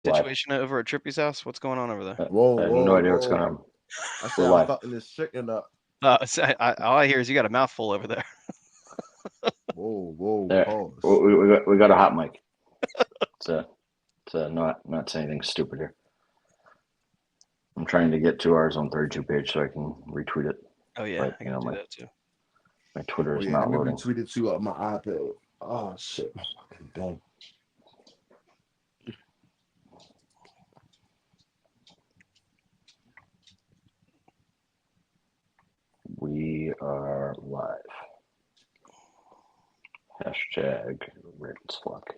situation over at Trippy's house? What's going on over there? Whoa, I have whoa, no idea what's going whoa. on. I We're said I'm live. fucking this chicken up. All I hear is you got a mouthful over there. Whoa, whoa, There, pause. we got a hot mic. To not say anything stupid here. I'm trying to get to our Zone 32 page so I can retweet it. Oh yeah, But I gotta do that too. my Twitter Oh is yeah, not let me loading. retweet it to my iPad. Oh shit, my fucking thing. We are live. Hashtag Ravens flock.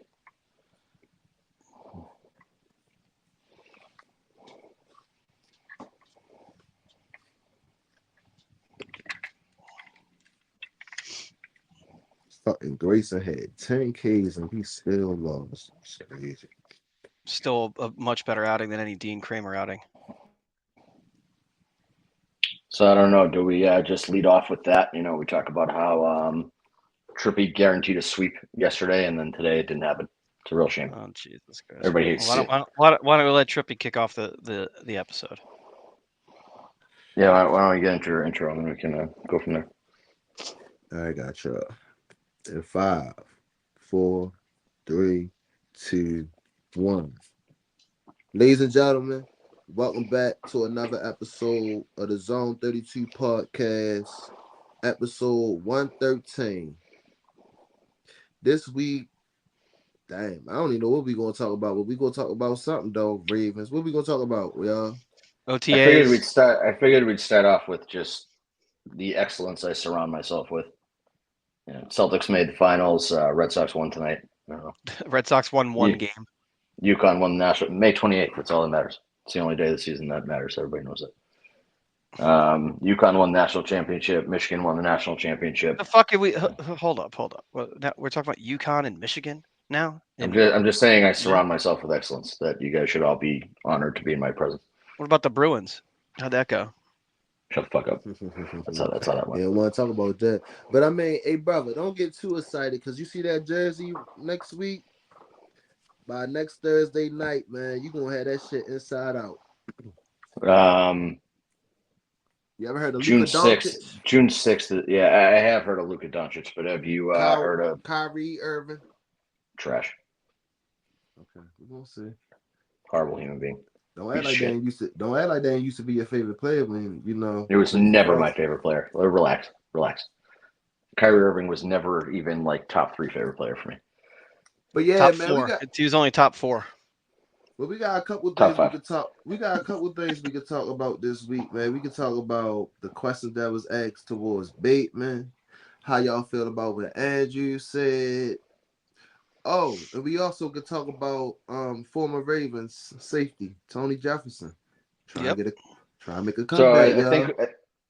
Fucking Grayson had 10 Ks and he still lost. It's crazy. Still a much better outing than any Dean Kramer outing. So I don't know. Do we just lead off with that? You know, we talk about how Trippy guaranteed a sweep yesterday, and then today it didn't happen. It's a real shame. Oh Jesus Christ! Everybody hates why don't we let Trippy kick off the episode? Yeah, why don't we get into your intro and then we can go from there. I got y'all. In 5, 4, 3, 2, 1. Ladies and gentlemen, welcome back to another episode of the Zone 32 podcast, episode 113. This week, damn, I don't even know what we're going to talk about, but we're going to talk about something, though, Ravens. What we going to talk about, y'all? OTAs. I figured we'd start off with just the excellence I surround myself with. You know, Celtics made the finals. Red Sox won tonight. Red Sox won one game. UConn won the national May 28th. That's all that matters. It's the only day of the season that matters. Everybody knows it. UConn won the national championship. Michigan won the national championship. The fuck are we? Hold up. Well, now we're talking about UConn and Michigan now. I'm just saying I surround myself with excellence. That you guys should all be honored to be in my presence. What about the Bruins? How'd that go? Shut the fuck up. That's how that went. Yeah, I want to talk about that. But I mean, hey, brother, don't get too excited because you see that jersey next week. By next Thursday night, man, you going to have that shit inside out. You ever heard of June Luka 6th? Doncic? June 6th. Yeah, I have heard of Luka Doncic, but have you heard of Kyrie Irving? Trash. Okay, we're going to see. Horrible human being. Don't act like they used to be your favorite player when, you know. It was never my favorite player. Relax. Kyrie Irving was never even like top 3 favorite player for me. But yeah, top man, 4. He was only top 4. Well, we got a couple of things we could talk. We got a couple of things we could talk about this week, man. We could talk about the questions that was asked towards Bateman. How y'all feel about what Andrew said? Oh, and we also could talk about former Ravens safety Tony Jefferson. Try to make a comeback.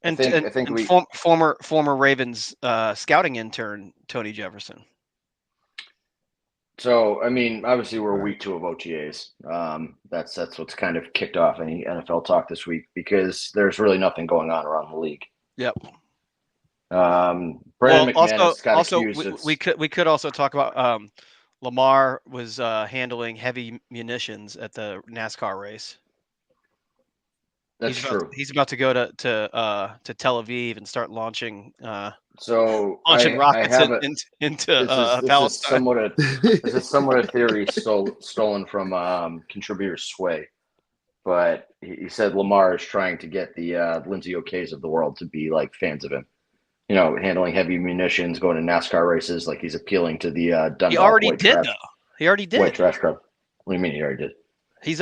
I think former Ravens scouting intern Tony Jefferson. So I mean, obviously we're week 2 of OTAs. That's what's kind of kicked off any NFL talk this week because there's really nothing going on around the league. Yep. Brandon McManus got accused. We could also talk about Lamar was handling heavy munitions at the NASCAR race. That's true. He's about to go to Tel Aviv and start launching rockets into Palestine. This is somewhat a theory stolen from contributor Sway, but he said Lamar is trying to get the Lindsay O'Kays of the world to be like fans of him. You know, handling heavy munitions, going to NASCAR races, like he's appealing to the Dundalk. He already did, though. He already did. White trash club. What do you mean he already did? He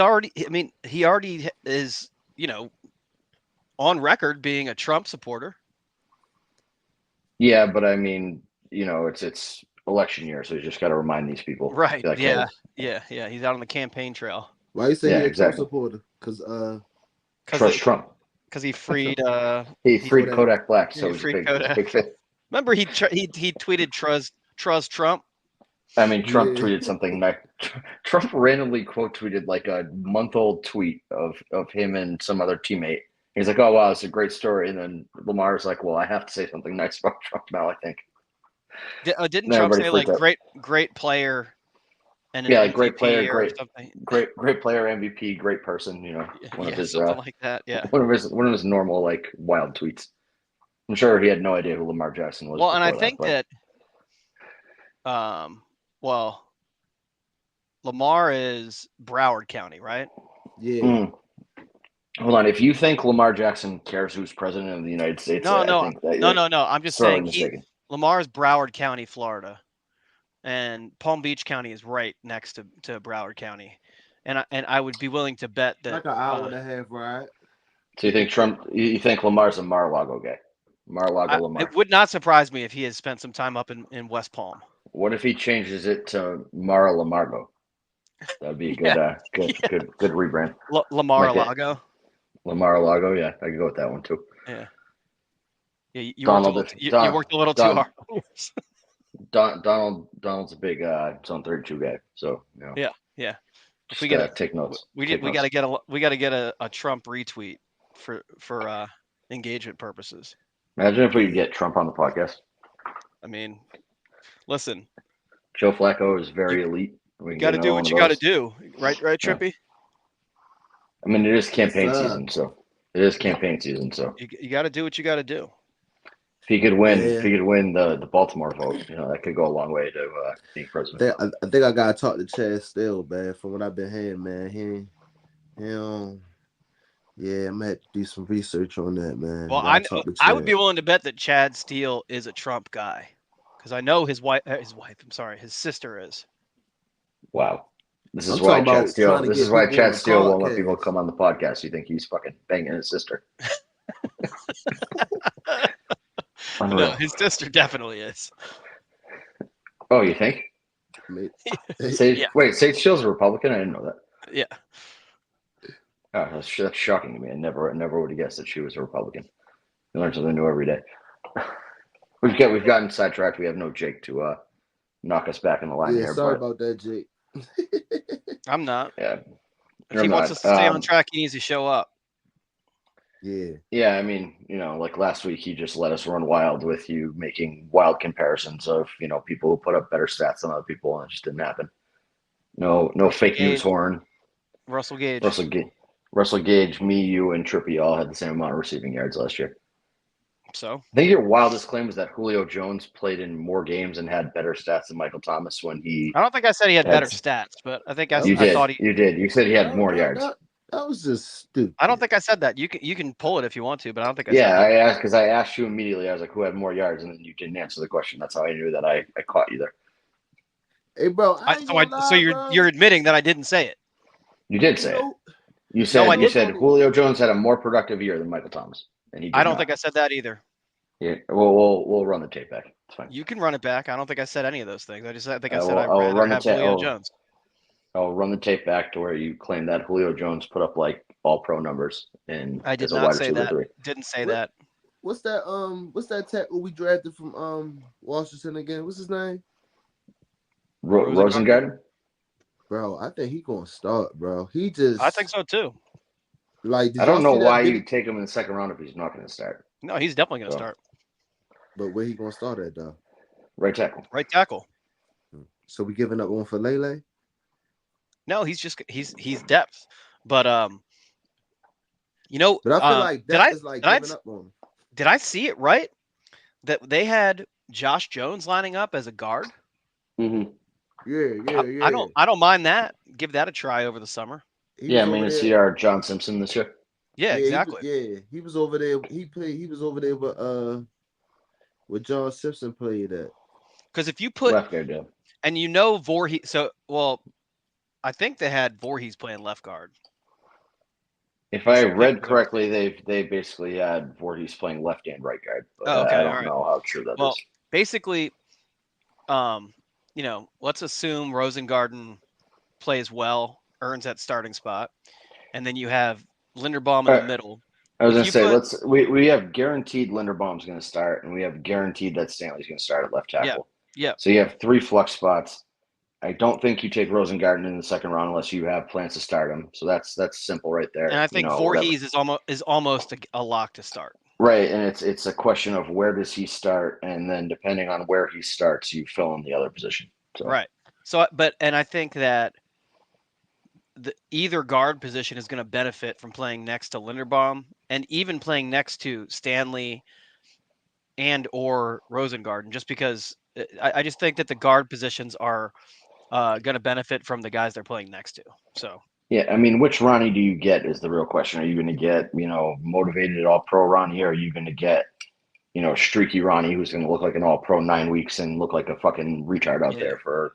already is, you know, on record being a Trump supporter. Yeah, but I mean, you know, it's election year, so you just got to remind these people. Right. Like, yeah. He's out on the campaign trail. Why you say he's a Trump supporter? Because trust Trump. Because he freed he freed Kodak Black, so he's a big fan. Remember he tweeted trust Trump. I mean, Trump tweeted something nice. Trump randomly quote tweeted like a month-old tweet of him and some other teammate. He's like, "Oh wow, it's a great story," and then Lamar's like, "Well, I have to say something nice about Trump now." I think. Didn't Trump say like great player, and an Yeah, like great MVP player, or something. great player, MVP, great person. One of Yeah, his something like that. Yeah. one of his normal like wild tweets. I'm sure he had no idea who Lamar Jackson was Well, and I before that, think but that well, Lamar is Broward County, right? Yeah. Hold on. If you think Lamar Jackson cares who's president of the United States, No, I no, think that no, you're no, no. I'm just sorely saying mistaken. Lamar is Broward County, Florida, and Palm Beach County is right next to Broward County, and I would be willing to bet that Like an hour and a half ride. So you think Trump? You think Lamar's a Mar-a-Lago guy? Mar-a-Lago it Lamar. would not surprise me if he has spent some time up in West Palm. What if he changes it to Mar-a-Lamargo? That'd be a good, Yeah, good rebrand. Lamar Like that. Alago. Lamar-a-Lago, yeah, I could go with that one too. Yeah. Yeah, you worked a Donald, little. if You worked a little too hard. Donald's a big Zone 32 guy, so Yeah, yeah. If just we get take notes. we Take got to notes. get a Trump retweet for engagement purposes. Imagine if we could get Trump on the podcast. I mean, listen, Joe Flacco is very elite. We you can got get to another do one what of you got to those. do, right, Yeah. Trippy? I mean, it is Yes, campaign sir. season, so it is campaign season. So You got to do what you got to do. if he could win, Yeah. the Baltimore vote, that could go a long way to being president. I think I gotta talk to Chad still, man. From what I've been hearing, man, yeah, I'm gonna have to do some research on that, man. Well, Gotta talk to I would be Chad. willing to bet that Chad Steele is a Trump guy, because I know his wife. I'm sorry, his sister is. Wow. This I'm is why talking Chad about trying Steele. to This is get why people on Chad the Steele won't let people podcast. come on the podcast. You think he's fucking banging his sister? No, Unreal. his sister definitely is. Oh, you think? Yeah, Sage Steele's a Republican. I didn't know that. yeah. Oh, that's shocking to me. I never would have guessed that she was a Republican. You learn something new every day. We've gotten sidetracked. We have no Jake to knock us back in the line Yeah, here. sorry But about that, Jake. I'm not. yeah, If he wants us to stay on track, he needs to show up. Yeah. Yeah, I mean, like last week, he just let us run wild with you making wild comparisons of people who put up better stats than other people, and it just didn't happen. No fake news horn. Russell Gage. Russell Gage, me, you, and Trippy all had the same amount of receiving yards last year. So I think your wildest claim was that Julio Jones played in more games and had better stats than Michael Thomas when he. I don't think I said he had better stats, but I think I was- thought he. You did. You said he had more yards. That was just stupid. I don't think I said that. You can pull it if you want to, but I don't think I said Yeah, that. I asked because I asked you immediately. I was like, "Who had more yards?" And then you didn't answer the question. That's how I knew that I caught you there. Hey, bro, I ain't gonna lie, So bro. you're admitting that I didn't say it. You did say it. You said No, I you said didn't. Julio Jones had a more productive year than Michael Thomas, and he did I don't not. think I said that either. Yeah, we'll run the tape back. It's fine. You can run it back. I don't think I said any of those things. I think I I'll said I'd rather run the have tape. Julio Jones. I'll run the tape back to where you claim that Julio Jones put up like all pro numbers and I did as a not wide say receiver that. 3. Didn't say that. What's that tackle we drafted from Washington again? What's his name? Rosengarten? Bro, I think he gonna start, bro. He just I think so too. like I don't know why you take him in the second round if he's not going to start. No, he's definitely going to start. But where he gonna start at though? Right tackle. Right tackle. So we giving up one for Lele? No, he's depth. But But I feel like that is like giving up on him. Did I see it right? That they had Josh Jones lining up as a guard? Mm-hmm. Yeah. I don't mind that. Give that a try over the summer. Is he our John Simpson this year? Yeah, exactly. He was over there. He was over there with John Simpson played at. Because if you put left guard, yeah. And Voorhees. I think they had Voorhees playing left guard. If I read correctly, they basically had Voorhees playing left and right guard. But I don't know how true that is. Basically, let's assume Rosengarten plays well, earns that starting spot, and then you have Linderbaum in the middle. I was going to say, we have guaranteed Linderbaum's going to start, and we have guaranteed that Stanley's going to start at left tackle. Yeah. So you have 3 flex spots. I don't think you take Rosengarten in the second round unless you have plans to start him. So that's simple right there. And I think Voorhees is almost a lock to start. Right, and it's a question of where does he start, and then depending on where he starts, you fill in the other position. So. Right. And I think that either guard position is going to benefit from playing next to Linderbaum and even playing next to Stanley and or Rosengarten, just because I just think that the guard positions are going to benefit from the guys they're playing next to. So Yeah, I mean, which Ronnie do you get is the real question. Are you going to get, motivated all-pro Ronnie, or are you going to get, streaky Ronnie who's going to look like an all-pro 9 weeks and look like a fucking retard out yeah, there for,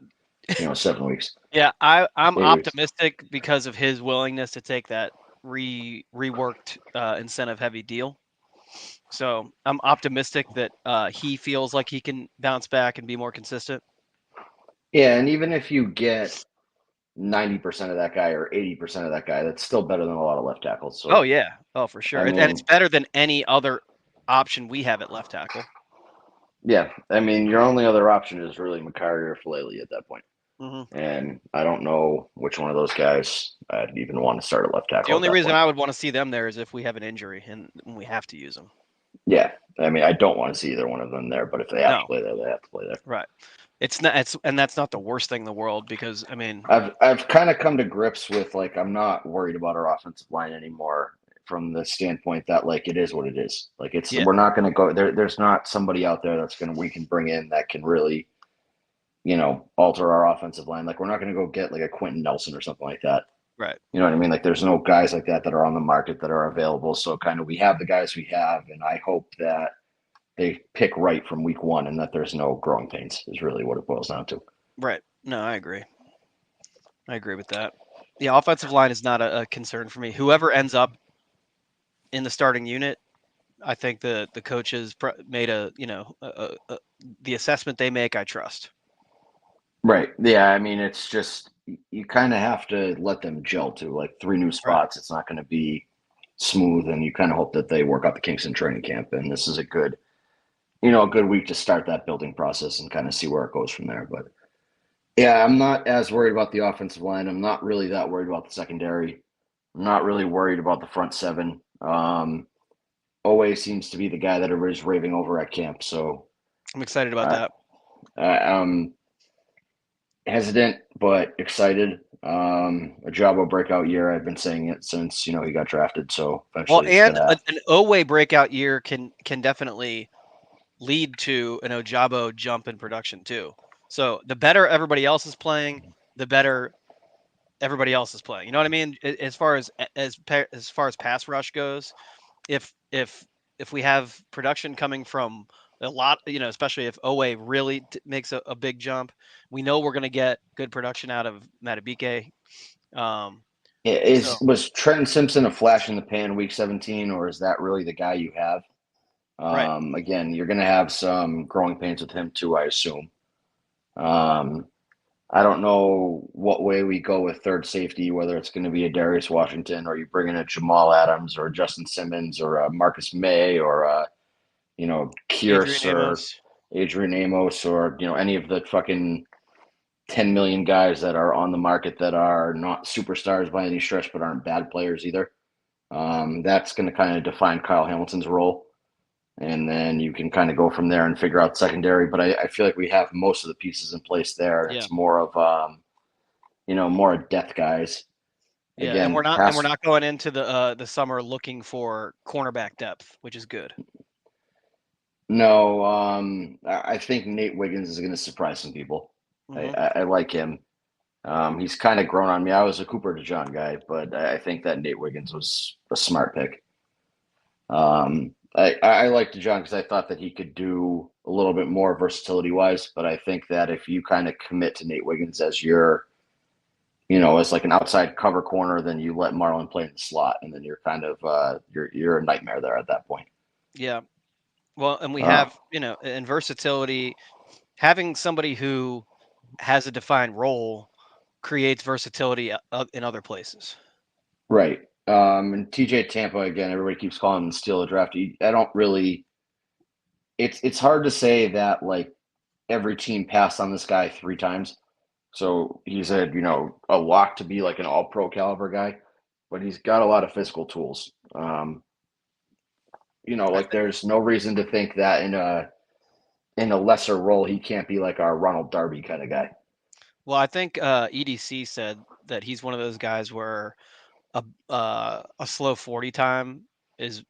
7 weeks, yeah, I'm 8 weeks? optimistic because of his willingness to take that reworked incentive heavy deal. So I'm optimistic that he feels like he can bounce back and be more consistent. Yeah, and even if you get 90% of that guy or 80% of that guy, that's still better than a lot of left tackles. Oh So, yeah, oh for sure, I and it's mean, better than any other option we have at left tackle. yeah, I mean, your only other option is really McCarty or Falele at that point. Hmm. And I don't know which one of those guys I'd even want to start at left The tackle at only that reason point. I would want to see them there is if we have an injury and we have to use them. Yeah, I mean, I don't want to see either one of them there, but if they have to No, play there, they have to play there. right. It's not. And that's not the worst thing in the world because I mean, I've kind of come to grips with like I'm not worried about our offensive line anymore from the standpoint that like it is what it is. Like yeah, we're not going to go there. There's not somebody out there we can bring in that can really alter our offensive line. Like we're not going to go get like a Quentin Nelson or something like that. right. You know what I mean? Like there's no guys like that are on the market that are available. So kind of we have the guys we have, and I hope that they pick right from week one and that there's no growing pains is really what it boils down to. Right. No, I agree. I agree with that. The offensive line is not a concern for me. Whoever ends up in the starting unit, I think the coaches made the assessment they make. I trust. Right. Yeah. I mean, it's just you kind of have to let them gel too. Like 3 new Right. spots, it's not going to be smooth, and you kind of hope that they work out the kinks in training camp. And this is a good week to start that building process and kind of see where it goes from there. But yeah, I'm not as worried about the offensive line. I'm not really that worried about the secondary. I'm not really worried about the front seven. Owe seems to be the guy that everybody's raving over at camp. So I'm excited about uh, that. I'm hesitant but excited. A Jabo breakout year. I've been saying it since he got drafted. So Well, eventually it's and gonna an Owe breakout year can definitely lead to an Ojabo jump in production too. So the better everybody else is playing, the better everybody else is playing. You know what I mean? As far as pass rush goes, if we have production coming from a lot, especially if Owe really makes a big jump, we know we're going to get good production out of Matabike. So Was Trenton Simpson a flash in the pan week 17, or is that really the guy you have? right, Again, you're going to have some growing pains with him too, I assume. I don't know what way we go with third safety, whether it's going to be a Darius Washington or you bring in a Jamal Adams or a Justin Simmons or a Marcus May or Adrian Kearse or Amos. Adrian Amos or any of the fucking 10 million guys that are on the market that are not superstars by any stretch, but aren't bad players either. That's going to kind of define Kyle Hamilton's role. And then you can kind of go from there and figure out secondary. But I feel like we have most of the pieces in place there. Yeah, It's more of, more depth guys. yeah, and Again, we're not going into the summer looking for cornerback depth, which is good. no, I think Nate Wiggins is going to surprise some people. Hmm. I like him. He's kind of grown on me. I was a Cooper DeJean guy, but I think that Nate Wiggins was a smart pick. I liked DeJean because I thought that he could do a little bit more versatility wise, but I think that if you kind of commit to Nate Wiggins as as like an outside cover corner, then you let Marlon play in the slot, and then you're kind of you're a nightmare there at that point. Yeah. Well, and we Uh, have, in versatility, having somebody who has a defined role creates versatility in other places. right. And TJ Tampa again, everybody keeps calling him the steal of the draft. I don't really. It's hard to say that like every team passed on this guy 3 times. So he's a lock to be like an all pro caliber guy, but he's got a lot of physical tools. I Like there's no reason to think that in a lesser role he can't be like our Ronald Darby kind of guy. Well, I think EDC said that he's one of those guys where a slow 40 time is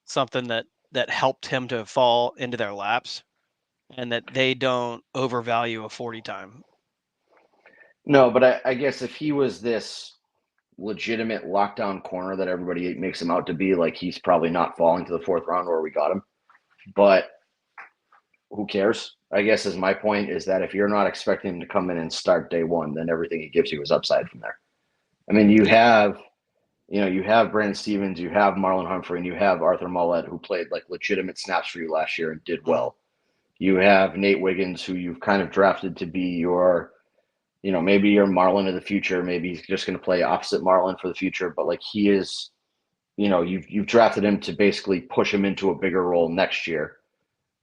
something that helped him to fall into their laps, and that they don't overvalue a 40 time. No, but I guess if he was this legitimate lockdown corner that everybody makes him out to be, like, he's probably not falling to the fourth round where we got him. But who cares? I guess is my point, is that if you're not expecting him to come in and start day one, then everything he gives you is upside from there. I mean, you have Brandon Stevens, you have Marlon Humphrey, and you have Arthur Mollett, who played like legitimate snaps for you last year and did well. You have Nate Wiggins, who you've kind of drafted to be your, maybe your Marlon of the future. Maybe he's just going to play opposite Marlon for the future, but like he is, you've drafted him to basically push him into a bigger role next year.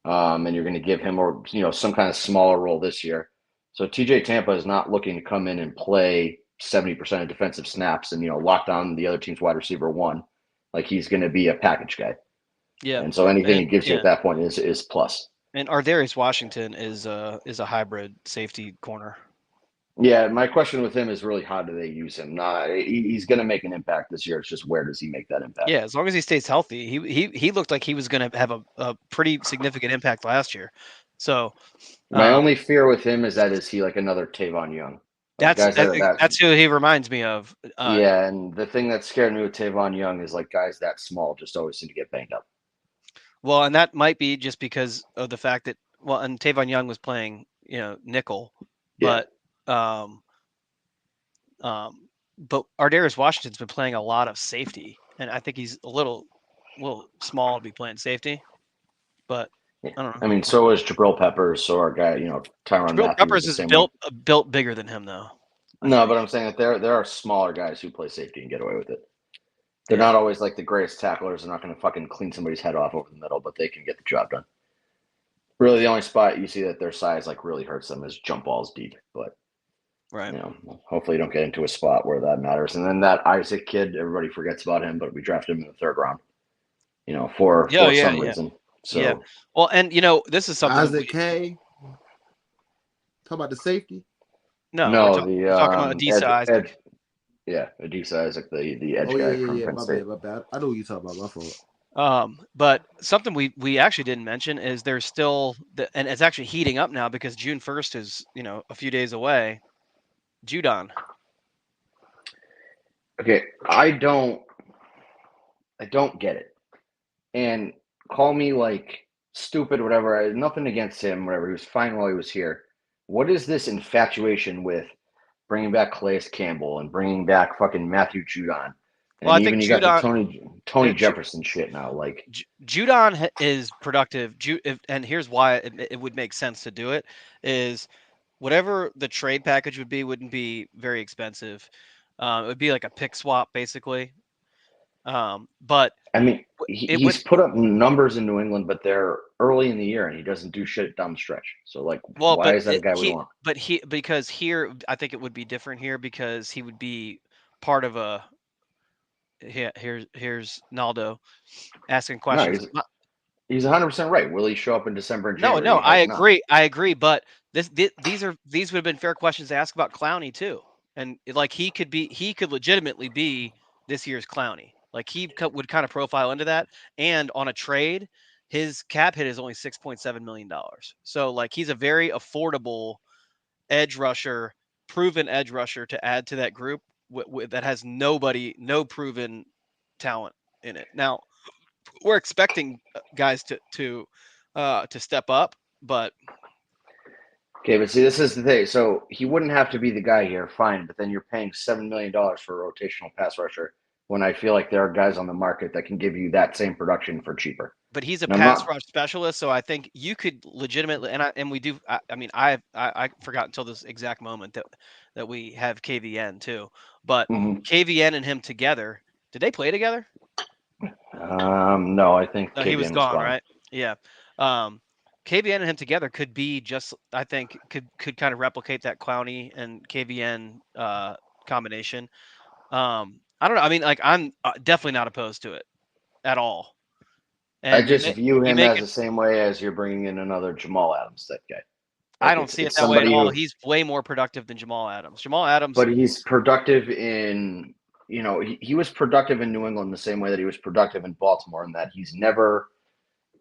And you're going to give him, or some kind of smaller role this year. So TJ Tampa is not looking to come in and play 70% of defensive snaps and lock down the other team's wide receiver one. Like, he's going to be a package guy. Yeah. And so anything he gives you at that point is plus. And Ardarius Washington is a hybrid safety corner. Yeah, my question with him is really, how do they use him? He's going to make an impact this year. It's just, where does he make that impact? Yeah, as long as he stays healthy. He looked like he was going to have a pretty significant impact last year. So my only fear with him is he like another Tavon Young? Like, that's who he reminds me of. Yeah, and the thing that scared me with Tavon Young is, like, guys that small just always seem to get banged up. Well, and that might be just because of the fact that, and Tavon Young was playing, nickel, but but Ardarius Washington's been playing a lot of safety, and I think he's a little small to be playing safety. But I don't know. I mean, so is Jabril Peppers, so our guy, Tyrann Mathieu. Peppers is built bigger than him, though. No, but I'm saying that there are smaller guys who play safety and get away with it. They're not always like the greatest tacklers. They're not going to fucking clean somebody's head off over the middle, but they can get the job done. Really, the only spot you see that their size like really hurts them is jump balls deep. But right, hopefully you don't get into a spot where that matters. And then that Isaac kid, everybody forgets about him, but we drafted him in the third round. For some reason. So yeah. Well, and this is something. Isaac K. Talk about the safety. No, we're talking about Adisa Isaac. Adisa Isaac, the edge guy from Penn State. My bad. I know what you're talking about. My fault. But something we actually didn't mention is there's still and it's actually heating up now because June 1st is a few days away. Judon. Okay, I don't get it, and call me like stupid or whatever. I had nothing against him, whatever. He was fine while he was here. What is this infatuation with bringing back Calais Campbell and bringing back fucking Matthew Judon? And well, I even think you got the Tony Jefferson shit now. Like, Judon is productive, and here's why it would make sense to do it is whatever the trade package would be wouldn't be very expensive. It would be like a pick swap basically. But I mean, he's put up numbers in New England, but they're early in the year, and he doesn't do shit down the stretch. So, like, why is that a guy we want? But because here, I think it would be different here because he would be part of a. Yeah, here's Naldo asking questions. No, he's 100% right. Will he show up in December and January? No, I agree. I agree, but these would have been fair questions to ask about Clowney too, and like he could legitimately be this year's Clowney. Like he would kind of profile into that, and on a trade, his cap hit is only $6.7 million. So like he's a very affordable edge rusher, proven edge rusher to add to that group that has no proven talent in it. Now, we're expecting guys to step up, but okay. But see, this is the thing. So he wouldn't have to be the guy here, fine. But then you're paying $7 million for a rotational pass rusher, when I feel like there are guys on the market that can give you that same production for cheaper. But he's a pass rush specialist, so I think you could legitimately, and we do. I mean, I forgot until this exact moment that we have KVN too. But KVN and him together, did they play together? No, I think he was gone, right? Yeah. KVN and him together could be just, I think, could kind of replicate that Clowney and KVN combination. I don't know. I mean, like, I'm definitely not opposed to it at all. And I just view him as the same way as you're bringing in another Jamal Adams type guy. I don't see it it's that way at somebody all. who, He's way more productive than Jamal Adams. Jamal Adams, but he's productive in, he was productive in New England the same way that he was productive in Baltimore, in that he's never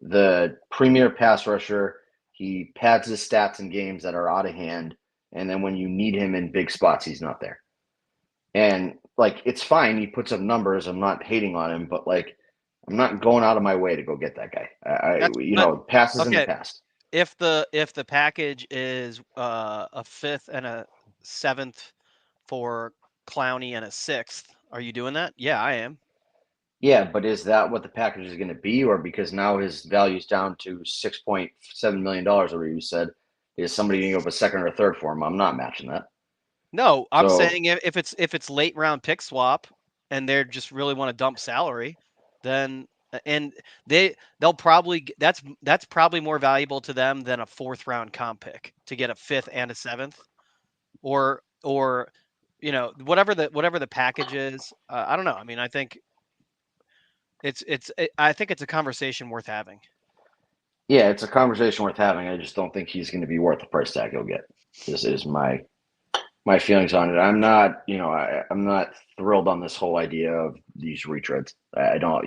the premier pass rusher. He pads his stats in games that are out of hand, and then when you need him in big spots, he's not there. And like, it's fine. He puts up numbers. I'm not hating on him, but like, I'm not going out of my way to go get that guy. that's but Passes in the okay. past. If the package is a fifth and a seventh for Clowney and a sixth, are you doing that? Yeah, I am. Yeah, but is that what the package is going to be, or because now his value is down to $6.7 million, or you said, is somebody going to give up a second or a third for him? I'm not matching that. No, I'm So saying if it's late round pick swap and they're just really want to dump salary, then and they'll probably that's probably more valuable to them than a fourth round comp pick to get a fifth and a seventh, or whatever the package is. I don't know. I mean, I think I think it's a conversation worth having. yeah, it's a conversation worth having. I just don't think he's going to be worth the price tag he'll get. This is my feelings on it. I'm not, I'm not thrilled on this whole idea of these retreads. I don't,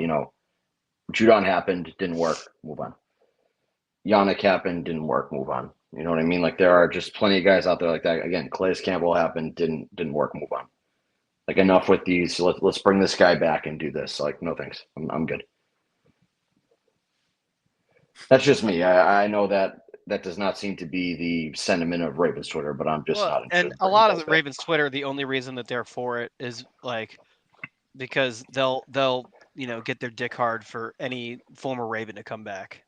Judon happened, didn't work, move on. Yannick happened, didn't work, move on. You know what I mean? Like, there are just plenty of guys out there like that. Again, Calais Campbell happened, didn't work, move on. Like, enough with these. Let's bring this guy back and do this. Like, no thanks. I'm good. That's just me. I know that does not seem to be the sentiment of Ravens Twitter, but I'm just not interested And in a bringing lot of guys the back. Ravens Twitter, the only reason that they're for it is like because they'll get their dick hard for any former Raven to come back.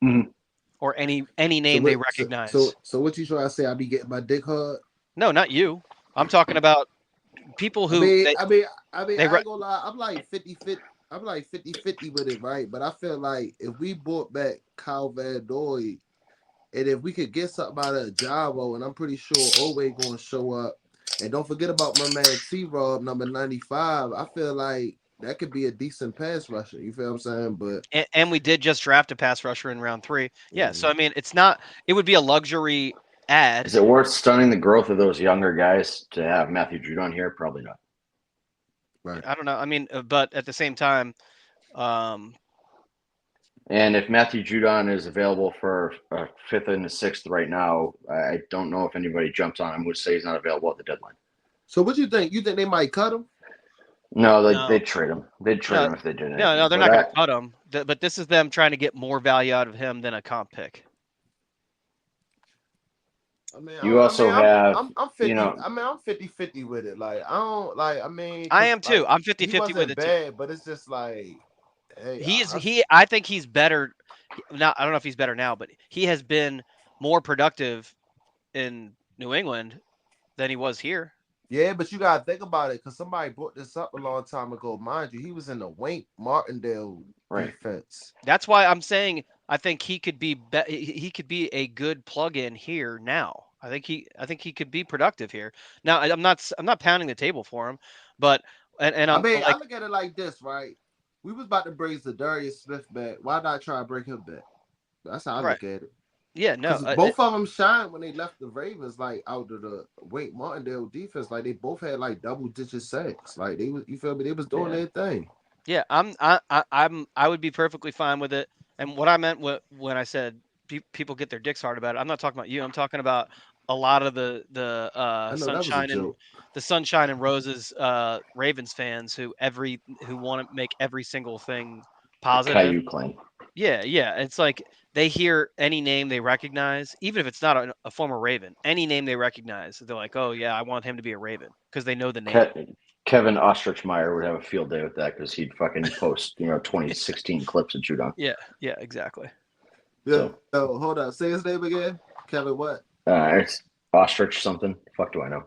Mhm. Or any So name they what? recognize. So what you trying to say? I be getting my dick hard? No, not you. I'm talking about people I who mean, they I mean, I mean, they I re- ain't gonna lie. I'm like 50-50. I'm like 50-50 with it, right? But I feel like if we brought back Kyle Van Noy, and if we could get something out of Javo, and I'm pretty sure Owe gonna show up. And don't forget about my man T-Rob, number 95. I feel like that could be a decent pass rusher. You feel what I'm saying? But and we did just draft a pass rusher in round 3. Yeah, so mm, I mean, it would be a luxury ad. Is it worth stunning the growth of those younger guys to have Matthew Judon here? Probably not. right. I don't know. I mean, but at the same time, um, And if Matthew Judon is available for a fifth and a sixth right now, I don't know if anybody jumps on him. Would say he's not available at the deadline. So what you think? You think they might cut him? No, no, they'd trade him. They'd trade no, him if they did no, anything. they're But not going to cut him. But this is them trying to get more value out of him than a comp pick. I mean, you also have, I'm 50. I mean, I'm 50-50 with it. Like, I don't like. I mean, I cause am too. like I'm he 50-50 with wasn't it too. bad, but it's just like, hey, I think he's better. Not, I don't know if he's better now, but he has been more productive in New England than he was here. yeah, but you gotta think about it, cause somebody brought this up a long time ago. Mind you, he was in the Wink Martindale right. defense. That's why I'm saying I think he could be he could be a good plug-in here now. I think he could be productive here. Now I'm not pounding the table for him, but and I I'm mean, I like look at it like this, right? We was about to bring Zadarius Smith back. Why not try to bring him back? That's how I right. look at it. Yeah, no. Because both of them shined when they left the Ravens, like out of the Wake Martindale defense. Like they both had like double-digit sacks. Like they was, you feel me? They was doing their thing. Yeah, I would be perfectly fine with it. And what I meant when I said people get their dicks hard about it, I'm not talking about you. I'm talking about a lot of the I know that was a joke. Sunshine and Roses Ravens fans who want to make every single thing positive. Caillou claim. Yeah, yeah. It's like they hear any name they recognize, even if it's not a former Raven, any name they recognize, they're like, oh yeah, I want him to be a Raven because they know the name. Kevin Ostrichmeyer would have a field day with that because he'd fucking post, 2016 clips of Judon. Yeah, yeah, exactly. Yeah. So hold on. Say his name again. Kevin what? It's Ostrich something. Fuck do I know?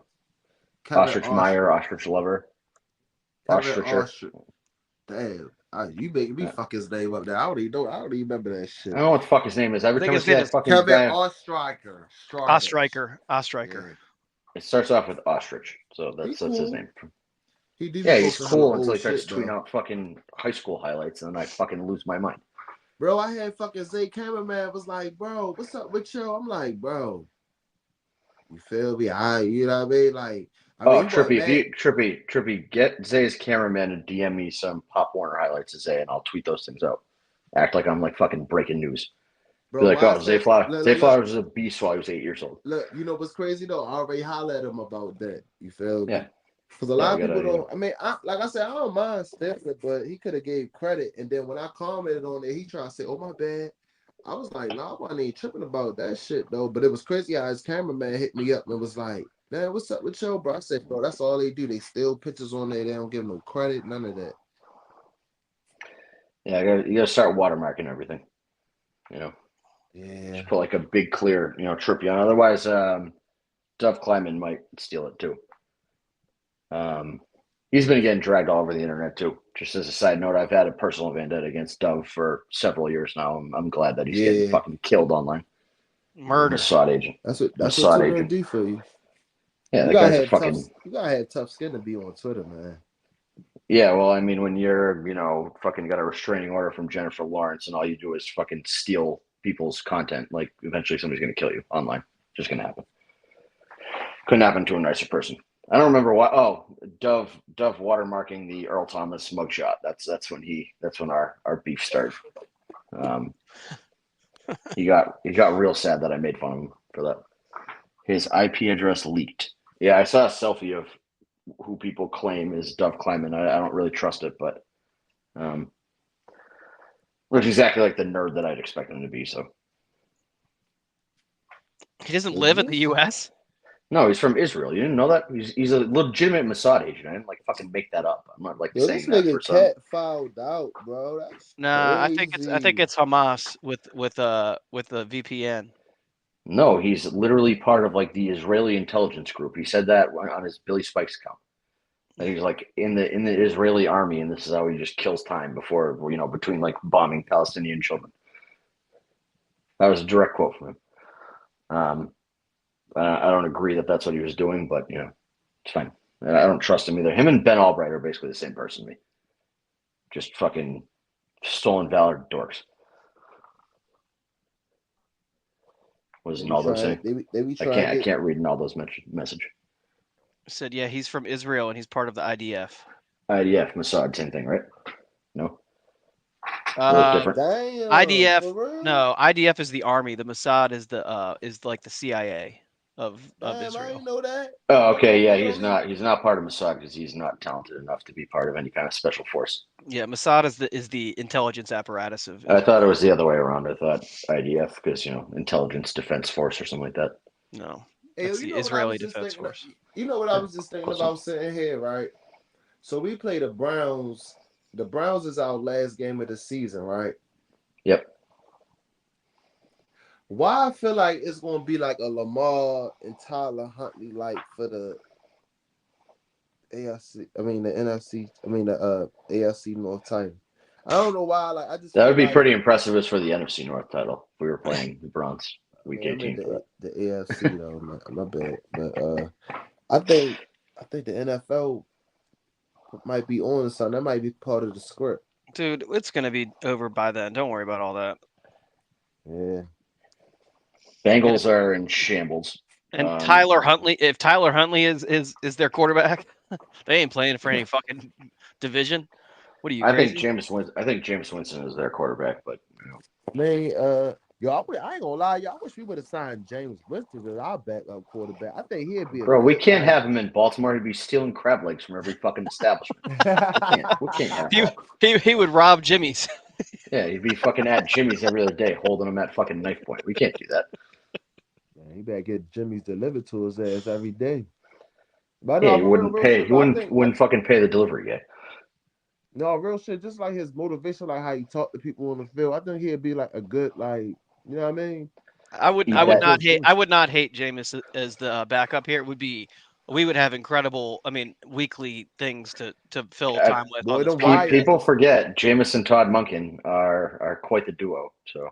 Kevin Ostrich Meyer, Ostrich Lover, Ostricher. Damn. You making me fuck his name up there. I don't even know. I don't even remember that shit. I don't know what the fuck his name is. Every I think time I his see name that is fucking Kevin guy, Ostriker. Ostriker. Yeah. it starts off with Ostrich, so that's cool. his name. He's cool until he starts tweeting out fucking high school highlights, and then I fucking lose my mind. Bro, I had fucking Zay cameraman was like, bro, what's up with you? I'm like, bro, You feel me? You know what I mean? Like, I mean, Oh, he wasn't Trippy, if mad. you Trippy, get Zay's cameraman and DM me some Pop Warner highlights of Zay, and I'll tweet those things out. Act like I'm like fucking breaking news. Be Bro, like, why I oh, say, Zay Flowers was a beast while he was 8 years old. look, you know what's crazy though? I already hollered at him about that. You feel me? Yeah, Because a yeah, lot we of people gotta. don't. I mean, like I said, I don't mind Stanford, but he could have gave credit. And then when I commented on it, he tried to say, "Oh my bad." I was like, "Nah, I ain't tripping about that shit though." But it was crazy how his cameraman hit me up and was like, "Man, what's up with you, bro?" I said, "Bro, that's all they do. They steal pictures on there. They don't give no credit, none of that." Yeah, you gotta start watermarking everything. You know, Yeah. just put like a big clear, Trippy on. Otherwise, Dove Kleiman might steal it too. He's been getting dragged all over the internet too. Just as a side note, I've had a personal vendetta against Dove for several years now. I'm glad that he's getting Yeah. fucking killed online. Murder. Mossad agent. That's what Mossad Twitter agent. do for you. Yeah, You that gotta guy's a have tough. fucking. You gotta have tough skin to be on Twitter, man. Yeah, well, I mean, when you're, fucking got a restraining order from Jennifer Lawrence and all you do is fucking steal people's content, like eventually somebody's gonna kill you online. Just gonna happen. Couldn't happen to a nicer person. I don't remember why. Oh, Dove watermarking the Earl Thomas mugshot. That's when our beef started. He got real sad that I made fun of him for that. His IP address leaked. Yeah, I saw a selfie of who people claim is Dove Kleiman. I don't really trust it, but looks exactly like the nerd that I'd expect him to be. So He doesn't Is live in the this? U.S. no, he's from Israel. You didn't know that? He's a legitimate Mossad agent. I didn't like fucking make that up. I'm not like Yo, this saying that for nigga some. cat fouled out, bro. That's Nah, I think crazy. it's Hamas with the VPN. No, he's literally part of like the Israeli intelligence group. He said that on his Billy Spikes account. That he's like in the Israeli army, and this is how he just kills time before between like bombing Palestinian children. That was a direct quote from him. I don't agree that that's what he was doing, but it's fine. I don't trust him either. Him and Ben Albright are basically the same person to me. Just fucking stolen valor dorks. What does They be Naldo trying. say? They be I trying to get. can't read Naldo's message. Said yeah, he's from Israel and he's part of the IDF. IDF, Mossad, same thing, right? No, a little different. Damn, IDF, for real. no, IDF is the army. The Mossad is like the CIA of Damn, I Israel. didn't know that. Oh, That okay, yeah, motherfucker he's don't even. not part of Mossad because he's not talented enough to be part of any kind of special force. Yeah, Mossad is the intelligence apparatus of I thought it Israel. was the other way around. I thought IDF because intelligence defense force or something like that. No, Hey, that's you the know what I Israeli was just Defense thinking. Force. You know what I was just thinking Close about enough. sitting here, right? So we play the Browns. The Browns is our last game of the season, right? Yep. Why I feel like it's gonna be like a Lamar and Tyler Huntley like for the AFC. I mean the NFC. I mean the AFC North title. I don't know why. Like I just That feel would be like. pretty impressive as for the NFC North title if we were playing the Browns I week mean, I meant 18 for that. the AFC though. My bad. But I think the NFL might be on something. That might be part of the script. Dude, it's gonna be over by then. Don't worry about all that. Yeah. And if, Bengals are in shambles. and Tyler Huntley, if Tyler Huntley is their quarterback, they ain't playing for any fucking division. What are you I think crazy? Jameis Winston is their quarterback, but Man, yo, I ain't gonna lie, y'all. I wish we would have signed James Winston as our backup quarterback. I think he'd be a bro, we good can't like. have him in Baltimore. He'd be stealing crab legs from every fucking establishment. We can't have He that. he would rob Jimmy's. Yeah, he'd be fucking at Jimmy's every other day, holding him at fucking knife point. We can't do that. Man, he better get Jimmy's delivered to his ass every day. But Yeah, no, he for real, wouldn't real pay. shit. He Though, wouldn't fucking pay the delivery guy. no, real shit. Just like his motivation, like how he talk to people on the field. I think he'd be like a good, like, you know what I mean? Eat Like that. Coach Jimmy. I would not hate Jameis as the backup here. It would be we would have incredible, I mean, weekly things to fill time with on Boy, this them wires. podcast. People forget Jameis and Todd Monken are quite the duo. So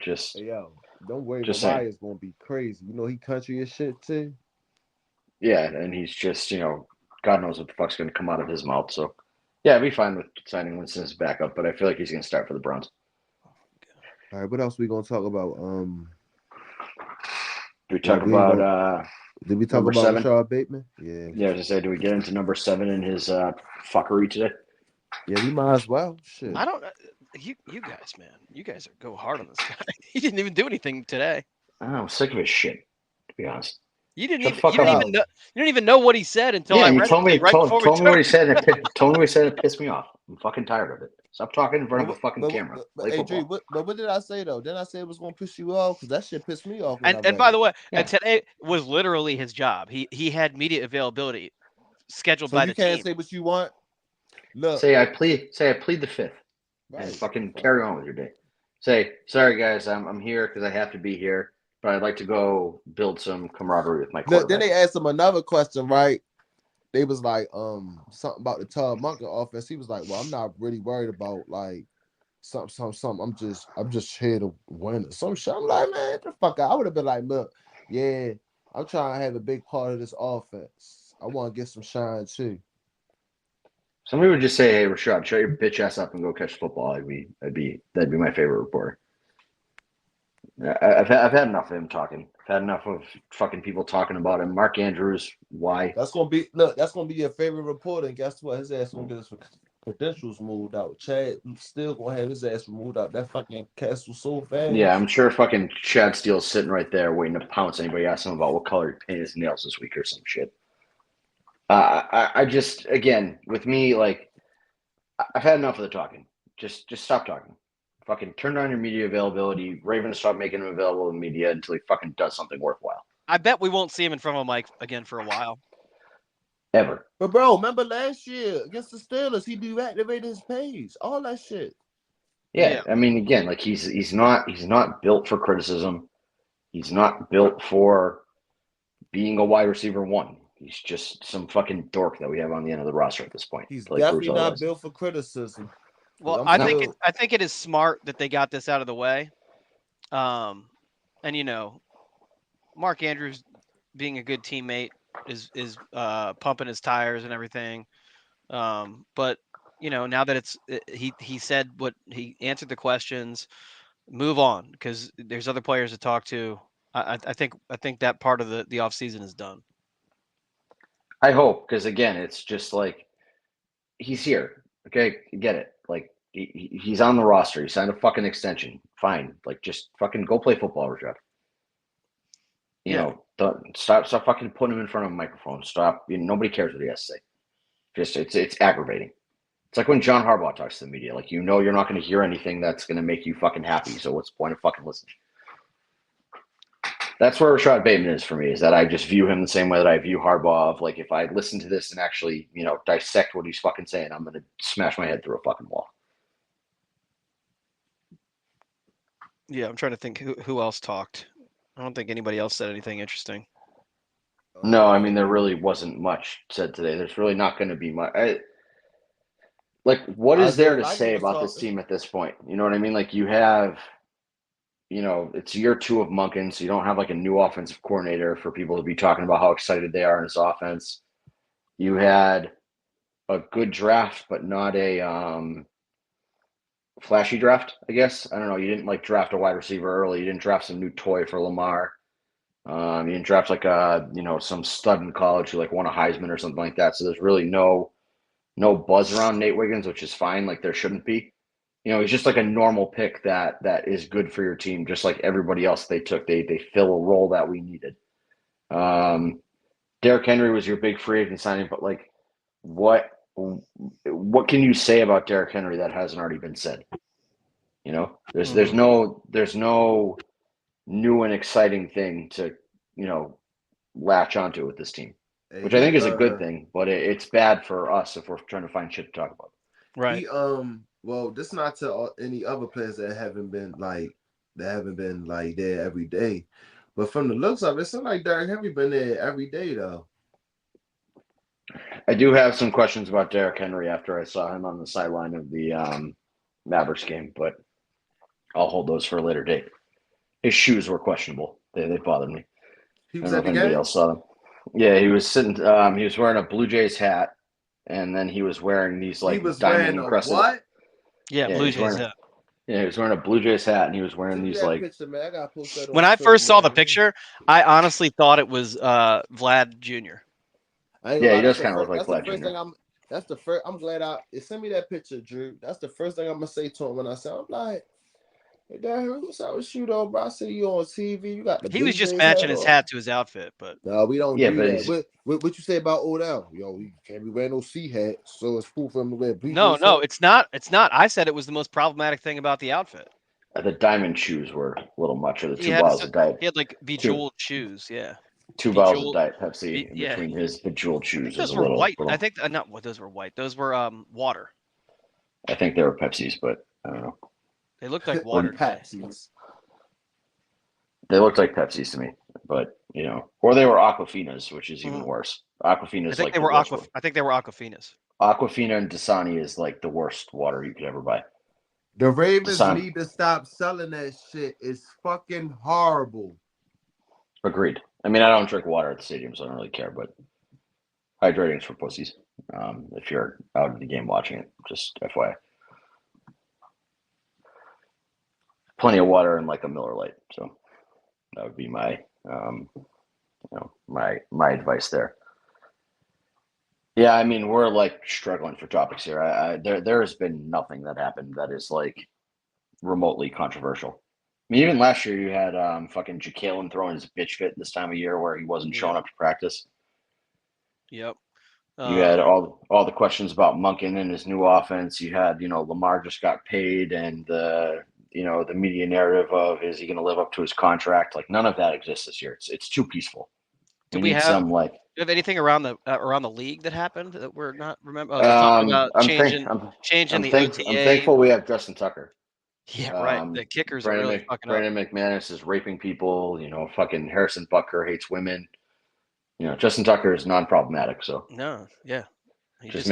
just Hey, yo, don't worry, the just saying. wires gonna be crazy. You know he country as shit too. Yeah, and he's just God knows what the fuck's going to come out of his mouth. So yeah, I'd be fine with signing Winston as backup, but I feel like he's going to start for the Browns. All right, what else we gonna talk about? we talk we ain't about did we talk number about 7? Rashod Bateman? Yeah. Yeah, I was gonna say, do we get into number 7 in his fuckery today? Yeah, we might as well. Shit. I don't. You guys, man, you guys go hard on this guy. He didn't even do anything today. I'm sick of his shit, to be honest. You didn't Shut the even. fuck You didn't up. even know. You didn't even know what he said until Yeah, I and you read told it to me you right before we told me what he took. said. Told me what he said. It pissed me off. I'm fucking tired of it. Stop talking in front of a fucking camera. Play hey, football. Drew, what did I say though? Didn't I say it was gonna piss you off? Because that shit pissed me off when I And read by it. the way, Yeah. and today was literally his job. He had media availability scheduled So by you the can't team. say what you want. Look, Say I plead the fifth, and right. fucking carry on with your day. Say, sorry guys, I'm here because I have to be here, but I'd like to go build some camaraderie with my Look, then quarterback. they asked him another question, right? They was like, something about the Todd Monken offense. He was like, well, I'm not really worried about like something. I'm just here to win or some shit. I'm like, man, get the fuck out. I would have been like, look, yeah, I'm trying to have a big part of this offense. I want to get some shine too. Somebody would just say, "Hey, Rashod, shut your bitch ass up and go catch football." That'd be my favorite reporter. I've had enough of him talking. I've had enough of fucking people talking about him. Mark Andrews, why? That's gonna be your favorite reporter. And guess what? His ass gonna get his credentials moved out. Chad still gonna have his ass removed out that fucking castle so fast. Yeah, I'm sure fucking Chad Steele's sitting right there waiting to pounce anybody asks him about what color he painted his nails this week or some shit. I just, again, with me, like, I've had enough of the talking. Just stop talking. Fucking turn down your media availability. Ravens stop making him available in media until he fucking does something worthwhile. I bet we won't see him in front of a mic again for a while. Ever. But bro, remember last year against the Steelers, he deactivated his page, all that shit. Yeah, I mean, again, like he's not built for criticism. He's not built for being a wide receiver 1. He's just some fucking dork that we have on the end of the roster at this point. He's Like definitely Bruce not otherwise. built for criticism. Well, I'm I still- think it is smart that they got this out of the way. And you know, Mark Andrews being a good teammate is pumping his tires and everything. But you know, now that he said what he answered the questions, move on because there's other players to talk to. I think that part of the offseason is done. I hope, because again, it's just like he's here. Okay, get it. Like he's on the roster. He signed a fucking extension. Fine. Like just fucking go play football, Rashod. You know, stop fucking putting him in front of a microphone. Stop. Nobody cares what he has to say. Just it's aggravating. It's like when John Harbaugh talks to the media. Like you're not going to hear anything that's going to make you fucking happy. So what's the point of fucking listening? That's where Rashod Bateman is for me. Is that I just view him the same way that I view Harbaugh. Of like if I listen to this and actually dissect what he's fucking saying, I'm going to smash my head through a fucking wall. Yeah, I'm trying to think who else talked. I don't think anybody else said anything interesting. No, I mean there really wasn't much said today. There's really not going to be much. What is there to say about this team at this point? You know what I mean? Like you have, it's year 2 of Monken, so you don't have like a new offensive coordinator for people to be talking about how excited they are in his offense. You had a good draft, but not a flashy draft, I guess. I don't know. You didn't like draft a wide receiver early. You didn't draft some new toy for Lamar. You didn't draft like some stud in college who like won a Heisman or something like that. So there's really no buzz around Nate Wiggins, which is fine. Like there shouldn't be. He's just like a normal pick that is good for your team, just like everybody else they took. They fill a role that we needed. Derrick Henry was your big free agent signing, but like what can you say about Derrick Henry that hasn't already been said? There's no new and exciting thing to latch onto with this team, which I think is a good thing, but it's bad for us if we're trying to find shit to talk about. Right. Well, this not to any other players that haven't been like there every day, but from the looks of it, it seems like Derrick Henry been there every day though. I do have some questions about Derrick Henry after I saw him on the sideline of the Mavericks game, but I'll hold those for a later date. His shoes were questionable. They bothered me. He I was don't know if anybody else saw them. Yeah, he was sitting. He was wearing a Blue Jays hat, and then he was wearing these like he was diamond wearing a encrusted. what? Yeah, Blue he's Jays. wearing, Yeah. Yeah, he was wearing a Blue Jays hat, and he was wearing Send me these that like. picture, man. I gotta post that on When I social first saw the media. picture, I honestly thought it was Vlad Jr. I ain't gonna Yeah, lie. he That's does the kind of first. look like That's the Vlad first Jr. thing I'm. That's the first. I'm glad send me that picture, Drew. That's the first thing I'm gonna say to him when I say I'm like, hey, Dad, what's up with you though, bro? I see you on TV. You got the He was Blue just Jays matching hat his on. hat to his outfit, but No, we don't Yeah, do but that. he's What you say about Odell? Yo, we can't be wearing no C hat, so it's cool for him to wear Blue no, Jays hat. it's not. It's not. I said it was the most problematic thing about the outfit. the diamond shoes were a little much, or the He two had bottles of diet, he had like bejeweled shoes. Yeah, two bottles of bejeweled. Diet Pepsi in Yeah, between his bejeweled I think shoes is those a were little. white. I think not what those were white. Those were water. I think they were Pepsis, but I don't know. They looked like Or water to me. Pepsis. they looked like Pepsis to me, but or they were Aquafinas, which is even Mhm. worse. I Aquafina's think like they the were worst aqua. one. I think they were Aquafinas. Aquafina and Dasani is like the worst water you could ever buy. The Ravens Dasani, need to stop selling that shit. It's fucking horrible. agreed. I mean, I don't drink water at the stadium, so I don't really care, but hydrating's for pussies. If you're out at the game watching it, just FYI. Plenty of water and like a Miller Lite. So that would be my my advice there. Yeah, I mean we're like struggling for topics here. There has been nothing that happened that is like remotely controversial. I mean, even last year you had fucking Jacalen throwing his bitch fit this time of year where he wasn't showing Yep. up to practice. Yep. You had all the questions about Monken and his new offense. You had Lamar just got paid, and the media narrative of is he going to live up to his contract? Like none of that exists this year. It's too peaceful. Do We we need have some like. do you have anything around the league that happened that we're not remember? Oh, they're talking about changing the I'm OTA. thankful we have Justin Tucker. Yeah, right. The kickers are really fucking up. Brandon McManus is raping people. Fucking Harrison Butker hates women. Justin Tucker is non-problematic, so No, yeah, he just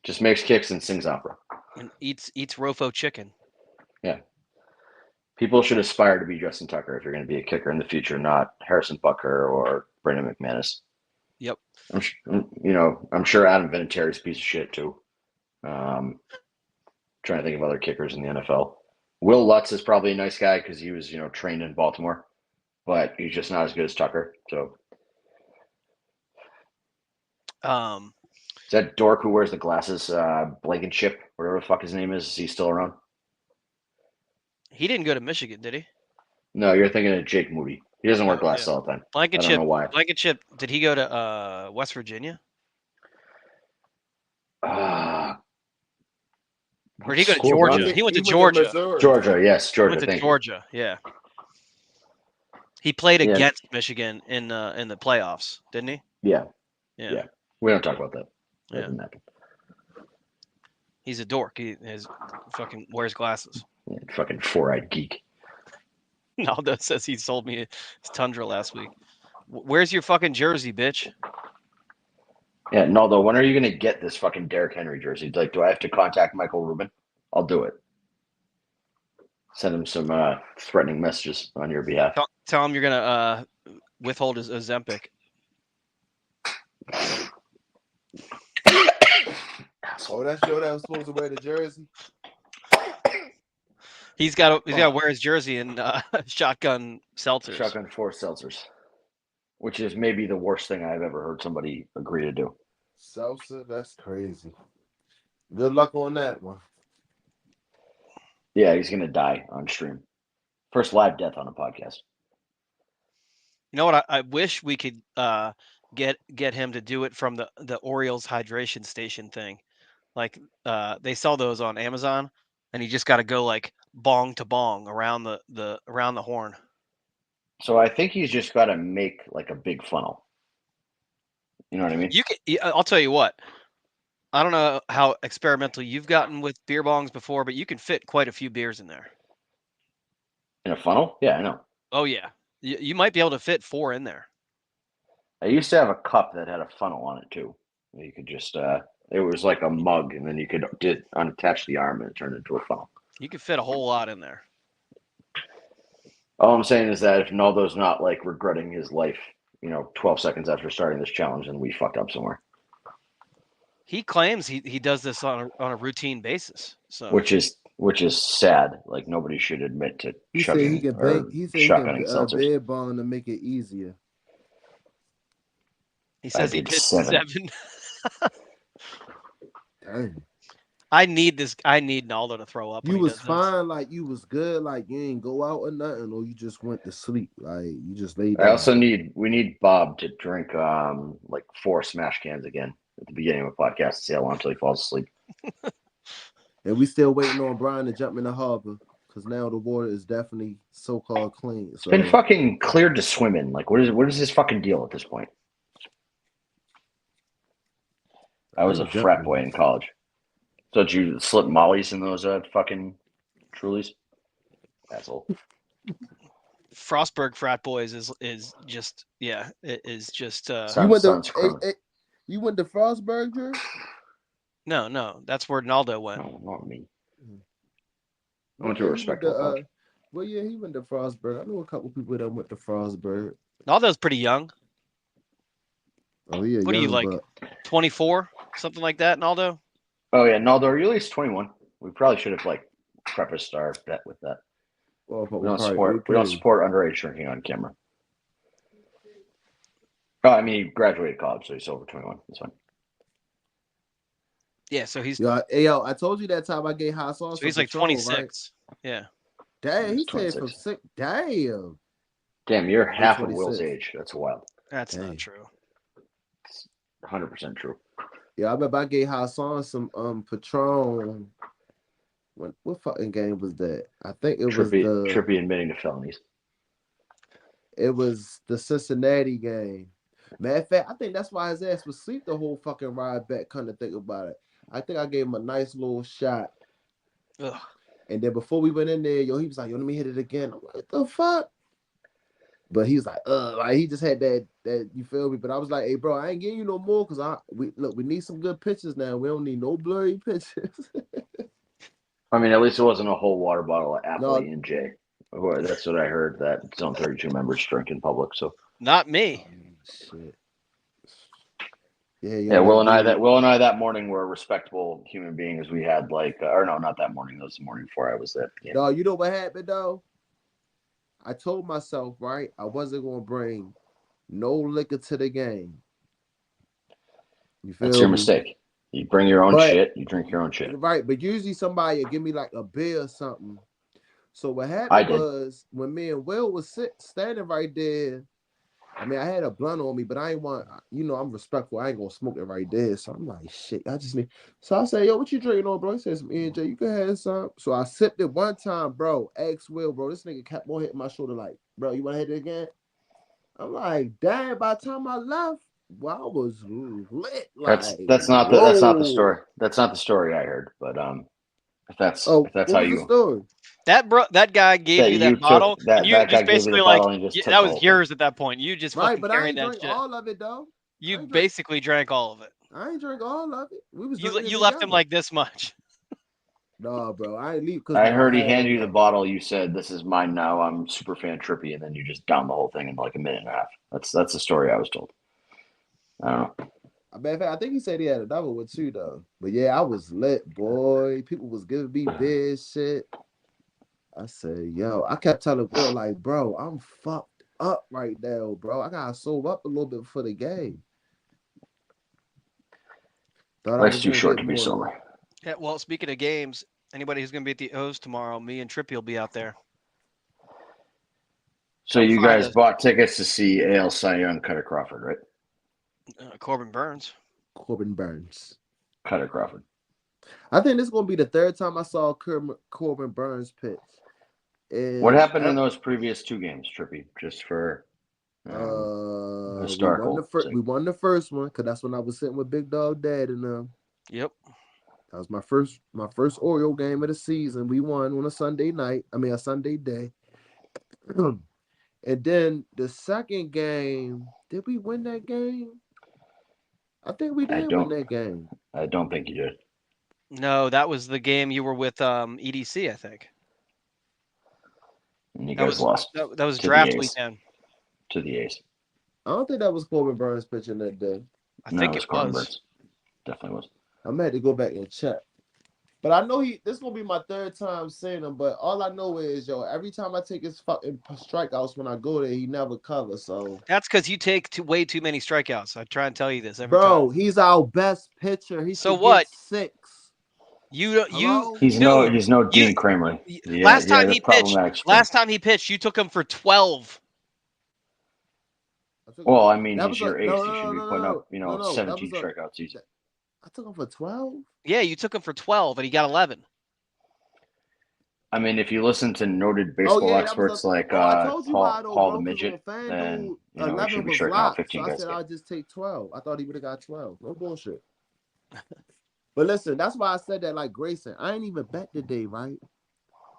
just makes kicks and sings opera. and eats Rofo chicken. Yeah, people should aspire to be Justin Tucker if you're going to be a kicker in the future, not Harrison Butker or Brandon McManus. Yep. I'm sure Adam Vinatieri's a piece of shit too. Trying to think of other kickers in the NFL. Will Lutz is probably a nice guy because he was trained in Baltimore, but he's just not as good as Tucker. So. Is that dork who wears the glasses, Blankenship, whatever the fuck his name is he still around? He didn't go to Michigan, did he? No, you're thinking of Jake Moody. He doesn't wear glasses Yeah. all the time. Blankenship. I don't know why. Blankenship. Did he go to West Virginia? Or did he go to Georgia? He went to Georgia. Georgia, yes, Georgia. He went to Thank Georgia. Yeah. He played you. against Michigan in the playoffs, didn't he? Yeah. Yeah. We don't talk about that. That Yeah. didn't happen. He's a dork. He fucking wears glasses. Yeah, fucking four-eyed geek. Naldo says he sold me his Tundra last week. Where's your fucking jersey, bitch? Yeah, Naldo, when are you going to get this fucking Derrick Henry jersey? Like, do I have to contact Michael Rubin? I'll do it. Send him some threatening messages on your behalf. Tell him you're going to withhold his Ozempic. Oh, that's your that was supposed to wear the jersey. He's got to wear his jersey in shotgun seltzers. Shotgun force seltzers, which is maybe the worst thing I've ever heard somebody agree to do. Seltzer, that's crazy. Good luck on that one. Yeah, he's gonna die on stream. First live death on a podcast. You know what? I wish we could get him to do it from the Orioles hydration station thing. Like they sell those on Amazon, and you just got to go like bong to bong around the horn. So I think he's just got to make like a big funnel. You know what I mean? I'll tell you what. I don't know how experimental you've gotten with beer bongs before, but you can fit quite a few beers in there. In a funnel? Yeah, I know. Oh yeah, you might be able to fit 4 in there. I used to have a cup that had a funnel on it too. You could just it was like a mug, and then you could unattach the arm and it turned into a funnel. You could fit a whole lot in there. All I'm saying is that if Naldo's not like regretting his life, 12 seconds after starting this challenge, then we fucked up somewhere. He claims he does this on a routine basis. So which is sad. Like nobody should admit to He said he chugging can or bank. He said he can shotgunning seltzers. bed bond to make it easier. he I says he did did 7. 7. Dang. I need Naldo to throw up when You he was does this. fine, like you was good, like you ain't go out or nothing, or you just went to sleep, like you just laid I down. also need Bob to drink like 4 smash cans again at the beginning of a podcast to see how long until he falls asleep. And we still waiting on Brian to jump in the harbor because now the water is definitely so-called clean. It's So been fucking cleared to swim in. Like what is his fucking deal at this point? I was a ain't frat jumping. boy in college. So did you slip mollies in those fucking Trulies? Asshole. Frostburg frat boys is just it is just You went to Sounds criminal. you went to Frostburg, Drew? no, that's where Naldo went. No, not me. I Well, went to a he went respectable college. well, yeah, he went to Frostburg. I know a couple people that went to Frostburg. Naldo's pretty young. Oh yeah, What are you young like, buck. 24, something like that, Naldo? Oh yeah, Naldo, are you at least 21? We probably should have like prefaced our bet with that. Oh, We don't probably support underage drinking on camera. Oh, I mean, he graduated college, so he's over 21. That's fine. Yeah, so he's Yo, I told you that time I gave hot sauce. so he's some like Patron, 26. Right? Yeah. Damn, he He's said from 26. 6. Damn. Damn, you're He's half of 26. Will's age. That's wild. That's Dang. not true. It's 100% true. Yeah, I remember I gave Hassan some Patron. What fucking game was that? I think it was Trippy admitting to felonies. it was the Cincinnati game. Matter of fact, I think that's why his ass was asleep the whole fucking ride back. Kind of think about it. I think I gave him a nice little shot. Ugh. And then before we went in there, he was like, yo, let me hit it again. I'm like, what the fuck? But he was like he just had that you feel me? But I was like, hey bro, I ain't getting you no more because we need some good pictures now. We don't need no blurry pictures. I mean, at least it wasn't a whole water bottle of Apple No. and J. That's what I heard that Zone 32 members drink in public. So Not me. Shit. Yeah, Will and I that morning were respectable human beings. We had or no, not that morning. That was the morning before I was there. Yeah. No, you know what happened though? I told myself, right, I wasn't gonna bring no liquor to the game. You feel That's your me? mistake. You bring your own shit. You drink your own shit. Right, but usually somebody will give me like a beer or something. So what happened was when me and Will was standing right there. I mean, I had a blunt on me, but I ain't want, I'm respectful. I ain't gonna smoke it right there. So I'm like, shit, I just need. So I say, yo, what you drinking on, bro? He says some NJ. You can have some. So I sipped it one time, bro. Ex Will, bro. This nigga kept on hitting my shoulder, like, bro, you wanna hit it again? I'm like, damn. By the time I left, well, I was lit. Like, that's not the story. That's not the story I heard. But if that's how you. The story? That guy gave you that bottle, and you just basically like that was yours at that point. You just right, fucking but I carried ain't that drink shit. all of it though. You basically drank all of it. I ain't drink all of it. We was you left him like this much. No, bro, I ain't leave because I heard he handed you the bottle. You said, "This is mine now. I'm super fan Trippy," and then you just downed the whole thing in like a minute and a half. That's the story I was told. I don't know. I think he said he had another one too, though. But yeah, I was lit, boy. People was giving me big shit. I said, yo, I kept telling Will, like, bro, I'm fucked up right now, bro. I gotta sober up a little bit for the game. Life's too short to be sober. Yeah, well, speaking of games, anybody who's gonna be at the O's tomorrow, me and Trippy will be out there. So you guys bought tickets to see AL Cy Young Cutter Crawford, right? Corbin Burns. Cutter Crawford. I think this is gonna be the third time I saw Corbin Burns pitch. And what happened in those previous 2 games, Trippy? Just for historical. We won the first one because that's when I was sitting with Big Dog Dad and them. Yep. That was my first Oriole game of the season. We won on a Sunday night. I mean a Sunday day. And then the second game, did we win that game? I think we did win that game. I don't think you did. No, that was the game you were with EDC, I think. And you guys lost. That was draft weekend. To the A's. I don't think that was Corbin Burns pitching that day. I think it was. Definitely was. I'm gonna have to go back and check. But I know this gonna be my third time saying him. But all I know is, yo, every time I take his fucking strikeouts when I go there, he never covers. So, That's because you take way too many strikeouts. I try and tell you this every time. bro, he's our best pitcher. He So should what? get 6. You Hello? He's dude. no You Dean Kramer. Yeah, last yeah, time the he pitched. problematic string. Last time he pitched, you took him for 12. Well, I mean, That he's was your a ace. no, He should no, be no, putting up, no, no. That 17 was a. strikeouts easy. I took him for 12. Yeah, you took him for 12, and he got 11. I mean, if you listen to noted Oh baseball yeah, that was a. experts like Oh, I told you why though, Paul the bro. Because Midget, on then FanDuel, he 11 should be was striking out locked. 15 So I guys. said I'll just take 12. I thought he would have got 12. No bullshit. But listen, that's why I said that. Like Grayson, I ain't even bet today, right?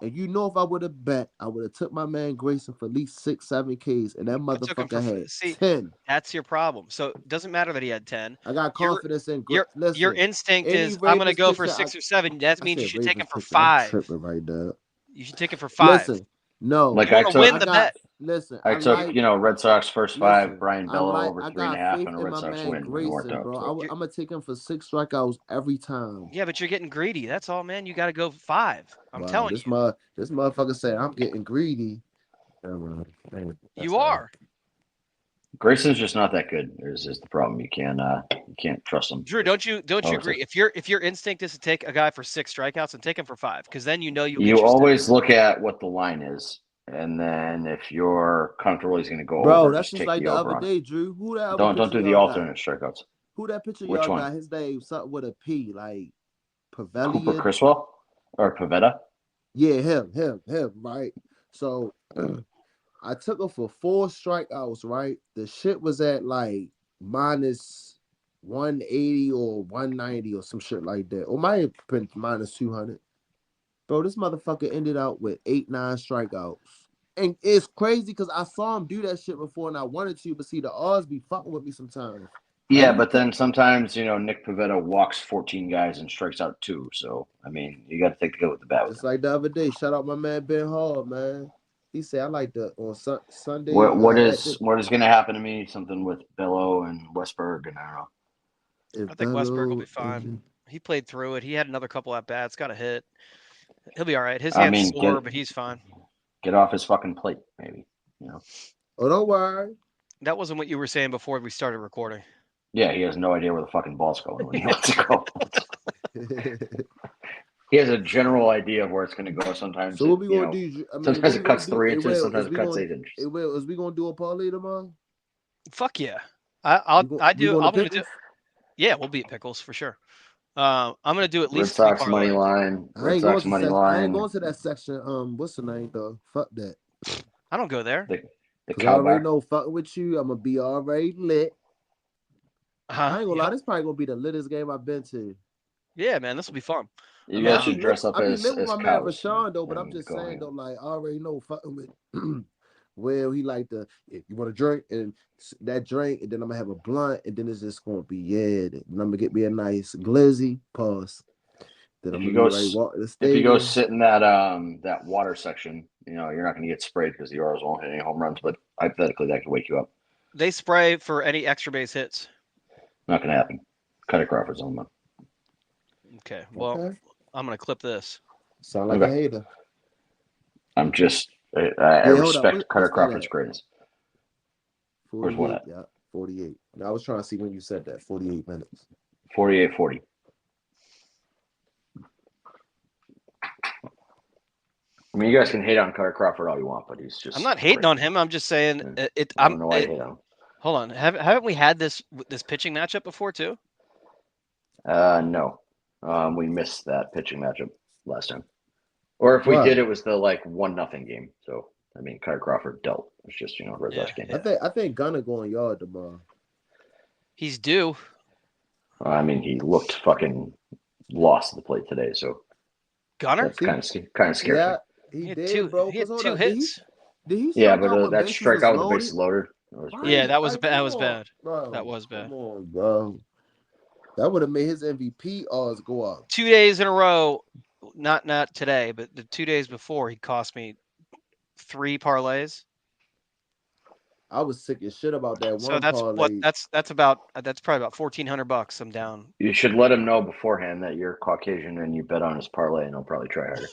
And you know, if I would have bet, I would have took my man Grayson for at least 6, 7 Ks, and that I took him for motherfucker had see. 10. That's your problem. So it doesn't matter that he had 10. I got confidence in Your Listen, instinct any is I'm gonna Ravens go for pitcher, 6 or 7. That I means you said should take him Ravens for pitcher. I'm 5. tripping right there. You should take him for 5. Listen, no, Like You want to win the bet. Listen, I took, Red Sox first 5, listen, Brian Bello over I 3.5, got faith and a in Red my Sox man win, and it worked Grayson, out. bro. So. I'm gonna take him for 6 strikeouts every time. Yeah, but you're getting greedy. That's all, man. You got to go 5. I'm telling you. This motherfucker said I'm getting greedy. You are. Grayson's just not that good. Is the problem? You can't trust him. Drew, don't you agree? If your instinct is to take a guy for 6 strikeouts and take him for 5, because then you You always look at what the line is, and then if you're comfortable, he's going to go bro, over. that's Just just take like the the over other on day, Drew. Who that it. other Don't do the y'all alternate strikeouts. Who that pitcher Which y'all one? got? His name something with a P, like Cooper Pavilion. Criswell or Pavetta? Yeah, him, right? So I took him for 4 strikeouts, right? The shit was at like minus 180 or 190 or some shit like that. Or might have been minus 200. Bro, this motherfucker ended up with 8, 9 strikeouts. And it's crazy because I saw him do that shit before and I wanted to, but see, the odds be fucking with me sometimes. Yeah, but then sometimes, Nick Pavetta walks 14 guys and strikes out 2. So, I mean, you got to take the good with the bad. Just like the other day. Shout out my man Ben Hall, man. He said, I like the on Sunday. What is going to happen to me? Something with Bello and Westberg, and I don't know. I think Westberg will be fine. He played through it. He had another couple at bats, got a hit. He'll be all right. His hand's sore, but he's fine. Get off his fucking plate, maybe. Oh, don't worry. That wasn't what you were saying before we started recording. Yeah, he has no idea where the fucking ball's going when he wants to go. He has a general idea of where it's going to go. Sometimes, so what we gonna do? Sometimes it cuts 3 inches. Sometimes it cuts 8 inches. Is we gonna do a parlay tomorrow? Fuck yeah! I'm gonna do. Yeah, we'll beat Pickles for sure. I'm gonna do at least Red Sox money line. I ain't going to that section. What's the name though? Fuck that. I don't go there. I already know fucking with you. I'm gonna be already lit. I ain't gonna lie. This probably gonna be the littest game I've been to. Yeah, man, this will be fun. You guys should dress up as lit with my man cows. Rashod though, but I'm just saying though, like I already know fucking with. Well, he like if you want to drink and that drink, and then I'm gonna have a blunt, and then it's just gonna be and I'm gonna get me a nice glizzy. Pause. Then if you go sit in that water section, you're not gonna get sprayed because the Orioles won't hit any home runs. But hypothetically, that could wake you up. They spray for any extra base hits. Not gonna happen. Cutter Crawford's home run. Okay. Well, I'm gonna clip this. Sound like a hater. I'm just. I respect Cutter Crawford's greatness. 48, what? Yeah, 48. I was trying to see when you said that. 48 minutes. 48-40. I mean, you guys can hate on Cutter Crawford all you want, but he's just. I'm not hating on him. I'm just saying it. I don't know why you hate on him. Hold on. Haven't we had this pitching matchup before too? No. We missed that pitching matchup last time. Or if we did, it was the 1-0 game. So I mean, Cutter Crawford dealt. It's just Red Sox game. I think Gunner going yard tomorrow. He's due. I mean, he looked fucking lost at the plate today. So Gunner that's kind of scary. Yeah, he did, bro. He had 2 hits. Did he but that strikeout with the bases loaded. That was bad. Bro. That was bad. Come on, bro. That would have made his MVP odds go up. 2 days in a row, not today, but the 2 days before, he cost me 3 parlays. I was sick as shit about that So one that's what parlay. that's probably about $1,400. I'm down. You should let him know beforehand that you're Caucasian and you bet on his parlay, and he'll probably try harder.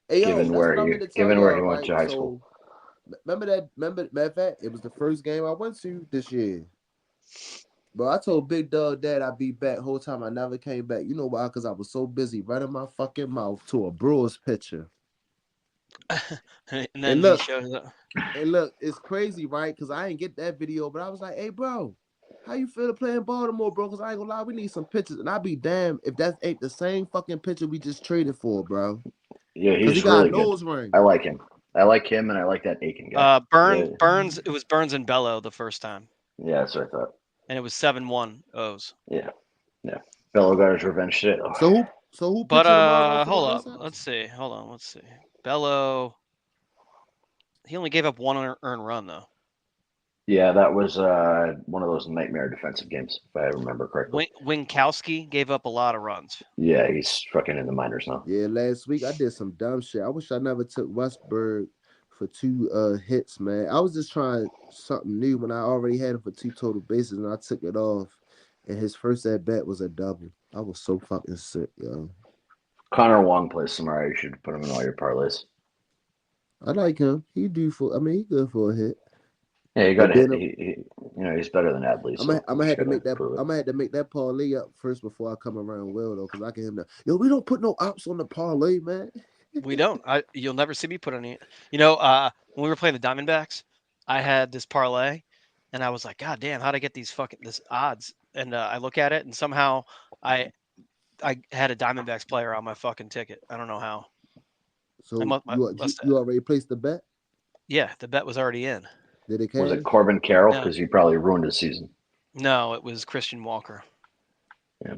Hey yo, Given that's where what I he meant to tell went y'all, to right? high school. So remember, matter of fact, it was the first game I went to this year. Bro, I told Big Dog Dad I'd be back. Whole time I never came back. You know why? Because I was so busy running my fucking mouth to a Brewers pitcher. And And then he look, shows up. it's crazy, right? Because I ain't get that video, but I was like, hey, bro, how you feel to play in Baltimore, bro? Because I ain't gonna lie, we need some pitchers. And I'd be damned if that ain't the same fucking pitcher we just traded for, bro. Yeah, Because he he's got a really good. nose ring. I like him. I like him, and I like that Aiken guy. Burns. It was Burns and Bello the first time, Yeah, that's what I thought. and it was 7-1 O's. Yeah. Bello got his revenge today, though. So who But pitching tomorrow for the hold Red up. Sox? Let's see. Hold on. Let's see. Bello. He only gave up one earned run though. Yeah, that was one of those nightmare defensive games, if I remember correctly. Winkowski gave up a lot of runs. Yeah, he's fucking in the minors now. Yeah, last week I did some dumb shit. I wish I never took Westberg for 2 hits, man. I was just trying something new when I already had him for 2 total bases and I took it off. And his first at bat was a double. I was so fucking sick, yo. Connor Wong plays tomorrow. You should put him in all your parlays. I like him. He good for a hit. Yeah, he got But a hit. then He's better than Adley. I'm So gonna have to make that. prove it. I'm gonna have to make that parlay up first before I come around Will though, because I can hear him. Yo, we don't put no ops on the parlay, man. We don't. You'll never see me put any. When we were playing the Diamondbacks, I had this parlay, and I was like, God damn, how'd I get this odds? And I look at it, and somehow I had a Diamondbacks player on my fucking ticket. I don't know how. So Must you already placed the bet? Yeah, the bet was already in. Did it Was cash? it Corbin Carroll? No. Because he probably ruined his season. No, it was Christian Walker. Yeah.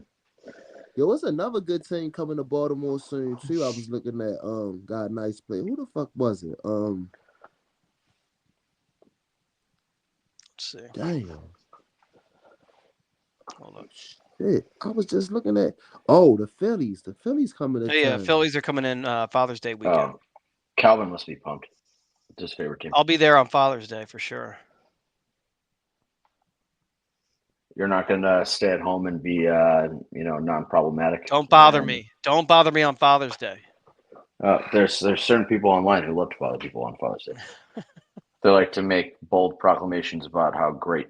Yo, what's another good team coming to Baltimore soon too? I was looking at God, nice play. Who the fuck was it? Let's see. Damn. Hold up. Shit. I was just looking at the Phillies. The Phillies coming to Yeah, town. Phillies are coming in Father's Day weekend. Calvin must be pumped. It's his favorite team. I'll be there on Father's Day for sure. You're not gonna stay at home and be non-problematic. Don't bother me. Don't bother me on Father's Day. There's certain people online who love to bother people on Father's Day. They like to make bold proclamations about how great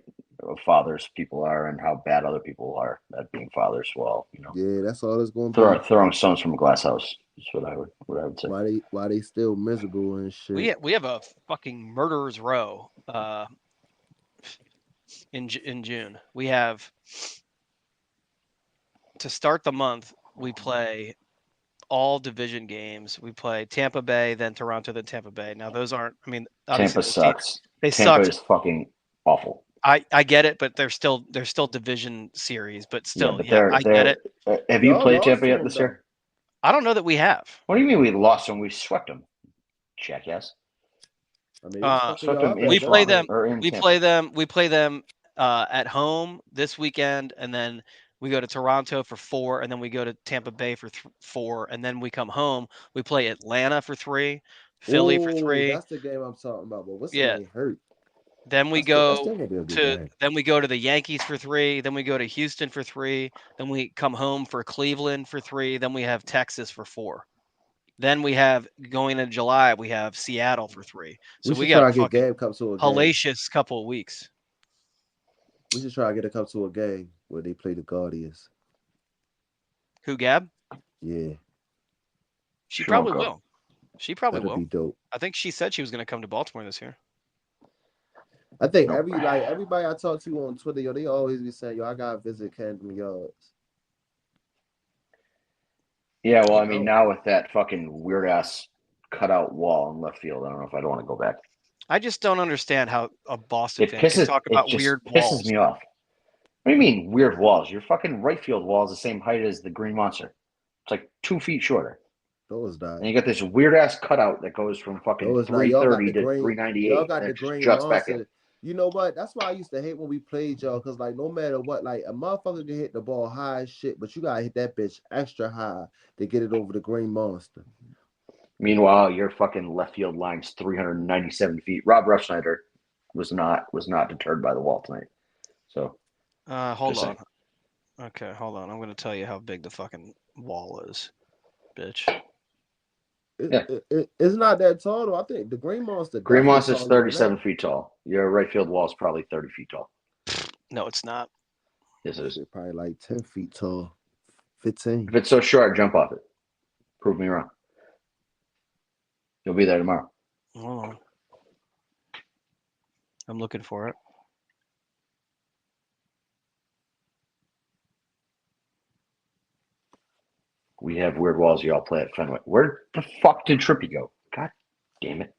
fathers people are and how bad other people are at being fathers. Well, Yeah, that's all it's going to be. Throwing stones from a glass house is what I would say. Why they still miserable and shit? We have a fucking murderer's row in June. We have, to start the month, we play all division games. We play Tampa Bay, then Toronto, then Tampa Bay. Now those aren't. I mean, Tampa sucks. They Tampa suck. is fucking awful. I get it, but they're still division series. But still, I get it. Have you played Tampa yet this year? I don't know that we have. What do you mean we lost them? We swept them, jackass. I mean, we play them. We play them at home this weekend, and then we go to Toronto for 4, and then we go to Tampa Bay for 4, and then we come home. We play Atlanta for 3, Philly for 3. That's the game I'm talking about. But what's the name hurt? Then we go to the Yankees for 3. Then we go to Houston for 3. Then we come home for Cleveland for 3. Then we have Texas for 4. Then we have, going into July, we have Seattle for 3. So we got a fucking hellacious couple of weeks. We should try to get a couple to a game where they play the Guardians. Who, Gab? Yeah. She probably will. She probably will. That'd be dope. I think she said she was going to come to Baltimore this year. I think everybody I talk to on Twitter, they always be saying, I gotta visit Camden Yards. Yeah, well, I mean, now with that fucking weird ass cutout wall in left field, I don't know if I'd want to go back. I just don't understand how a Boston fan can talk about weird walls. Pisses me off. What do you mean weird walls? Your fucking right field wall is the same height as the Green Monster. It's like 2 feet shorter. And you got this weird ass cutout that goes from fucking 330 to 398. Y'all got the Green Monster. You know what? That's why I used to hate when we played y'all, because like no matter what, like a motherfucker can hit the ball high as shit, but you gotta hit that bitch extra high to get it over the Green Monster. Meanwhile, your fucking left field line's 397 feet. Rob Rushsnyder was not deterred by the wall tonight. So Hold just on. saying. Okay, hold on. I'm going to tell you how big the fucking wall is, bitch. It's not that tall though. I think the Green Monster. Green Definitely Monster's taller than 37 that. feet tall. Your right field wall is probably 30 feet tall. No, it's not. Yes, it is. It's probably like 10 feet tall. 15. If it's so short, jump off it. Prove me wrong. You'll be there tomorrow. Hold on. I'm looking for it. We have weird walls y'all play at Fenway. Where the fuck did Trippy go? God damn it.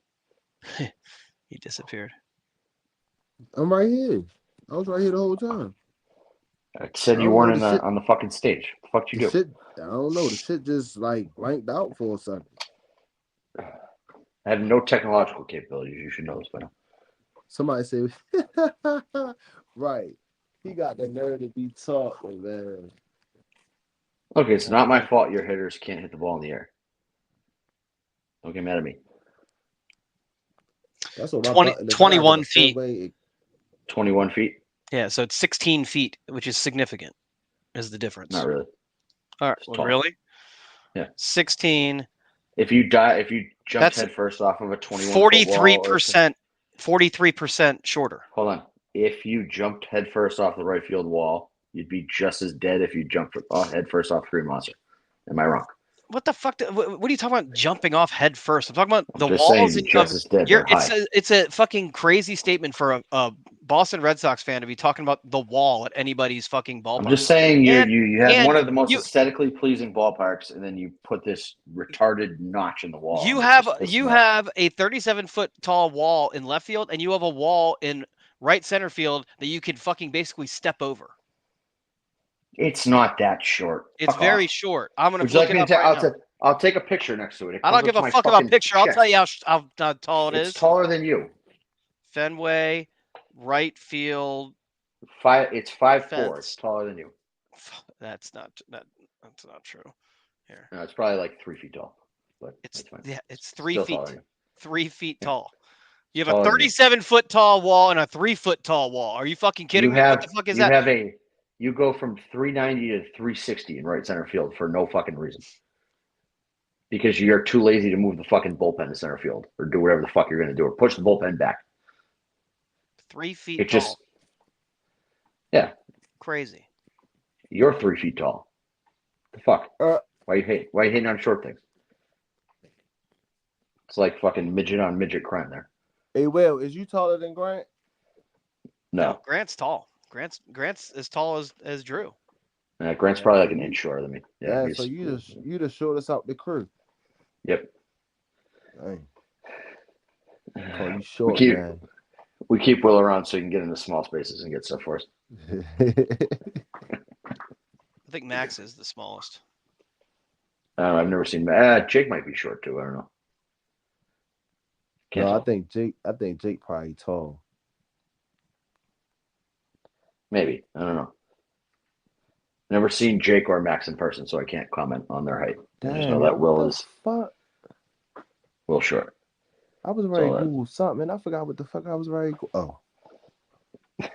He disappeared. I'm right here. I was right here the whole time. I said I you don't know weren't the shit. on the fucking stage. What the fuck you The do? shit. I don't know. The shit just like blanked out for a second. I have no technological capabilities. You should know this by now. Somebody said, right. He got the nerve to be talking, man. Okay, it's not my fault your hitters can't hit the ball in the air. Don't get mad at me. That's what my 20, button is. 21 feet. 21 feet? Yeah, so it's 16 feet, which is significant, is the difference. Not really. All right, It's well, tall. really? Yeah. 16. If you jumped head first off of a 21-foot wall, 43% shorter. hold on. If you jumped head first off the right field wall, you'd be just as dead if you jumped head first off the Green Monster. Am I wrong? What the fuck? What are you talking about? Jumping off head first? I'm talking about I'm the just walls. saying, just as dead. They're high. It's a fucking crazy statement for a Boston Red Sox fan to be talking about the wall at anybody's fucking ballpark. I'm just saying you have one of the most you- aesthetically pleasing ballparks, and then you put this retarded notch in the wall. You and it have just pisses you me off. have a 37-foot tall wall in left field, and you have a wall in right center field that you could fucking basically step over. It's not that short. It's Fuck very off. short. I'm gonna Would you look like it me up to right now. I'll take a picture next to it. It I comes don't give up a to my fuck about fucking picture. I'll chest. tell you how tall it is. It's taller than you. Fenway, right field. It's 5'4". Fence. It's taller than you. That's not true. Here, No, it's probably like 3 feet tall. But it's that's fine. it's 3 Still feet. taller than you. 3 feet Yeah. tall. You It's have a taller than you. 37-foot tall wall and a 3-foot tall wall. Are you fucking kidding me? What the fuck is that? You go from 390 to 360 in right center field for no fucking reason. Because you're too lazy to move the fucking bullpen to center field or do whatever the fuck you're going to do or push the bullpen back. 3 feet It tall. just, yeah, Crazy. you're 3 feet tall. The fuck? Why you hating on short things? It's like fucking midget on midget crime there. Hey, Will, is you taller than Grant? No. Grant's tall. Grant's as tall as Drew. Grant's probably like an inch shorter than me. Yeah, so you the shortest out the crew. Yep. Dang. Call you short, man. We keep Will around so he can get into small spaces and get stuff for us. I think Max is the smallest. I've never seen Jake might be short too. I don't know. No, I think Jake probably tall. Maybe. I don't know. Never seen Jake or Max in person, so I can't comment on their height. I just know that Will is Will short. I was ready to Google something, and I forgot what the fuck I was ready to I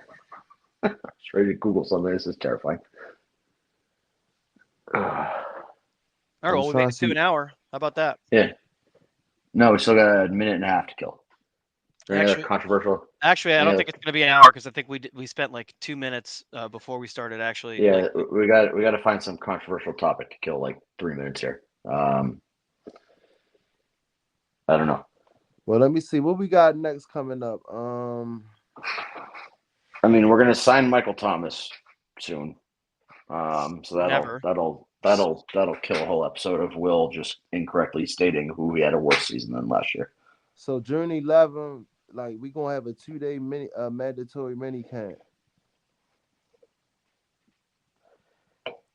was ready to Google something. This is terrifying. All right, well, we made it to an hour. How about that? Yeah. No, we still got a minute and a half to kill. Any other controversial? Actually, I don't think it's going to be an hour because I think we spent like 2 minutes before we started actually. Yeah, we got to find some controversial topic to kill like 3 minutes here. I don't know. Well, let me see what we got next coming up. I mean, we're gonna sign Michael Thomas soon. So that'll kill a whole episode of Will just incorrectly stating who he had a worse season than last year. So June 11th, like we gonna have a 2-day mandatory mini camp.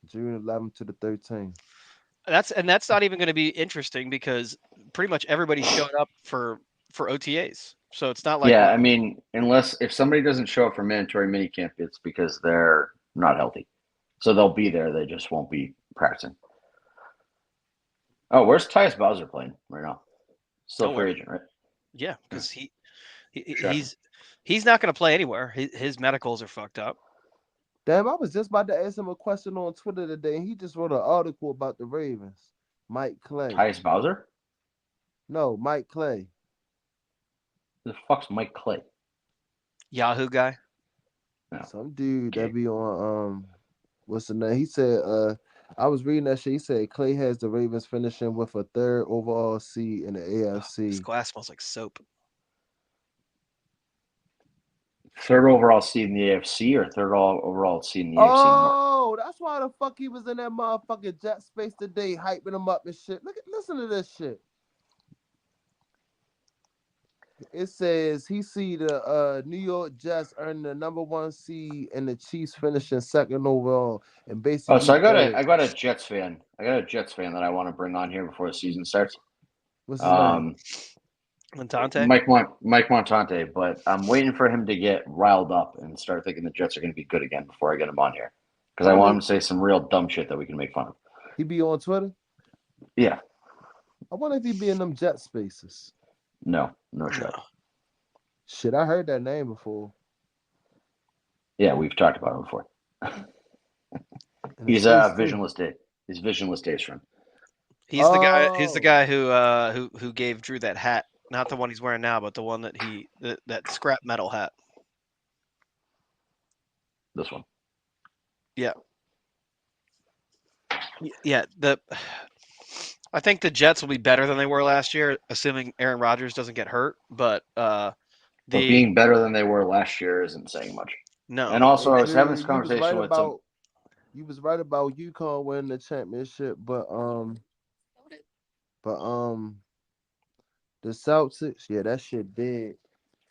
June 11th to the 13th. That's not even going to be interesting because pretty much everybody showed up for OTAs. So it's not like I mean, if somebody doesn't show up for mandatory minicamp, it's because they're not healthy. So they'll be there, they just won't be practicing. Oh, where's Tyus Bowser playing right now? Still free agent, right? Yeah, because he's He's not going to play anywhere. His medicals are fucked up. Damn, I was just about to ask him a question on Twitter today, and he just wrote an article about the Ravens. Mike Clay. Tyus Bowser? No, Mike Clay. Who the fuck's Mike Clay? Yahoo guy. No. Some dude Okay. that be on what's the name? He said I was reading that shit. He said Clay has the Ravens finishing with a 3rd overall seed in the This AFC. glass smells like soap. 3rd overall seed in the AFC or 3rd overall seed in the AFC North? Oh, that's why the fuck he was in that motherfucking jet space today, hyping him up and shit. Listen to this shit. It says he see the New York Jets earn the number 1 seed and the Chiefs finishing 2nd overall, and basically. Oh, so I got a Jets fan. I got a Jets fan that I want to bring on here before the season starts. What's his name? Montante? Mike Montante, but I'm waiting for him to get riled up and start thinking the Jets are going to be good again before I get him on here. Because I want him to say some real dumb shit that we can make fun of. He be on Twitter? Yeah. I wonder if he be in them jet spaces. No shit. No. Shit, I heard that name before. Yeah, we've talked about him before. He's Visionless Day. He's Visionless Days friend. He's the guy. He's the guy who gave Drew that hat. Not the one he's wearing now, but the one that scrap metal hat. This one. Yeah. Yeah. I think the Jets will be better than they were last year, assuming Aaron Rodgers doesn't get hurt. But But being better than they were last year isn't saying much. No. And also, Hey, I was Drew, having this conversation with some. You was right about UConn winning the championship, but the Celtics, yeah, that shit big.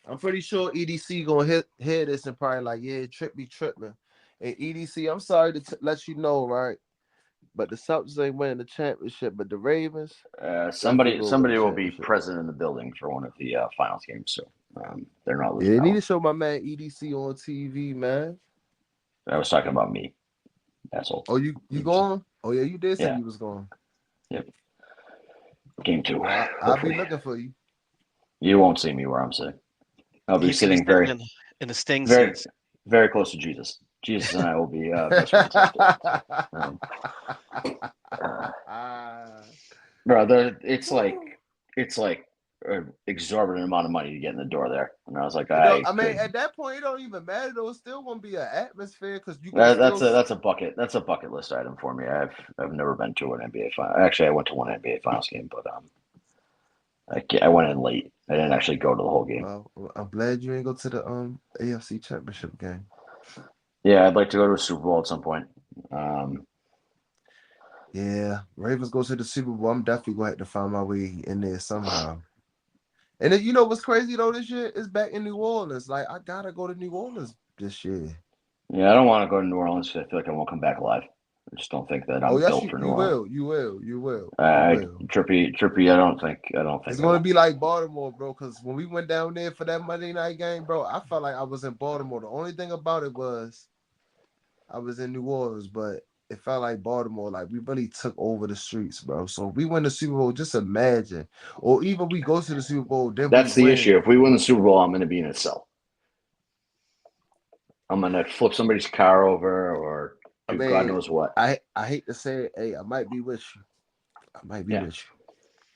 I'm pretty sure EDC gonna hear this and probably like, yeah, Trippy tripping. And EDC, I'm sorry to let you know, right? But the Celtics ain't winning the championship, but the Ravens. Somebody will be present in the building for one of the finals games, so they're not losing. Yeah, they need to show my man EDC on TV, man. I was talking about me, asshole. Oh, you going? Oh yeah, you did say you was going. Yep. Game 2. Well, I'll be looking for you. You won't see me where I'm sitting. I'll be sitting very in the Sting very, seats. very close to Jesus. Jesus and I will be best friends. Bro, it's like an exorbitant amount of money to get in the door there, and I was like, I mean, at that point, it don't even matter. Though, it's still gonna be an atmosphere because you. That's a bucket list item for me. I've never been to an NBA final. Actually, I went to one NBA finals game, but I went in late. I didn't actually go to the whole game. Well, I'm glad you didn't go to the AFC Championship game. Yeah, I'd like to go to a Super Bowl at some point. Yeah, Ravens go to the Super Bowl. I'm definitely going to have to find my way in there somehow. And then, you know what's crazy though? This year is back in New Orleans. Like I gotta go to New Orleans this year. Yeah, I don't want to go to New Orleans because I feel like I won't come back alive. I just don't think that I'm built for New Orleans. You will. Trippy. I don't think. It's gonna be like Baltimore, bro. Because when we went down there for that Monday night game, bro, I felt like I was in Baltimore. The only thing about it was I was in New Orleans, but it felt like Baltimore. Like we really took over the streets, bro. So if we win the Super Bowl, just imagine. Or even we go to the Super Bowl, then that's the issue. If we win the Super Bowl, I'm going to be in a cell. I'm going to flip somebody's car over or do God knows what. I hate to say it. Hey, I might be with you. With you.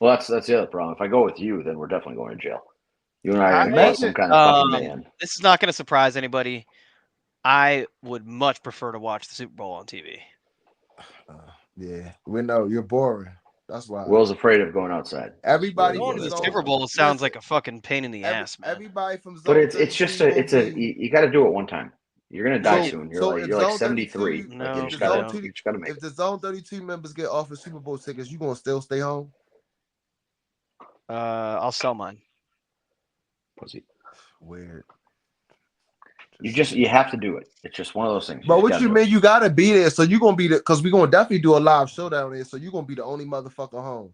Well, that's the other problem. If I go with you, then we're definitely going to jail. You and I are going to cause some kind of fucking man. This is not going to surprise anybody. I would much prefer to watch the Super Bowl on TV. Yeah, we know you're boring. That's why. Will's afraid of going outside. Everybody going to the Super Bowl sounds like a fucking pain in the ass, man. Everybody from Zone but it's just you got to do it one time. You're gonna die soon. You're like 73. No, you just gotta make if the Zone 32 members get offered Super Bowl tickets, you gonna still stay home? I'll sell mine. Pussy. Weird. You have to do it. It's just one of those things. But what you mean? You gotta be there, so you gonna be there because we're gonna definitely do a live show down there. So you're gonna be the only motherfucker home.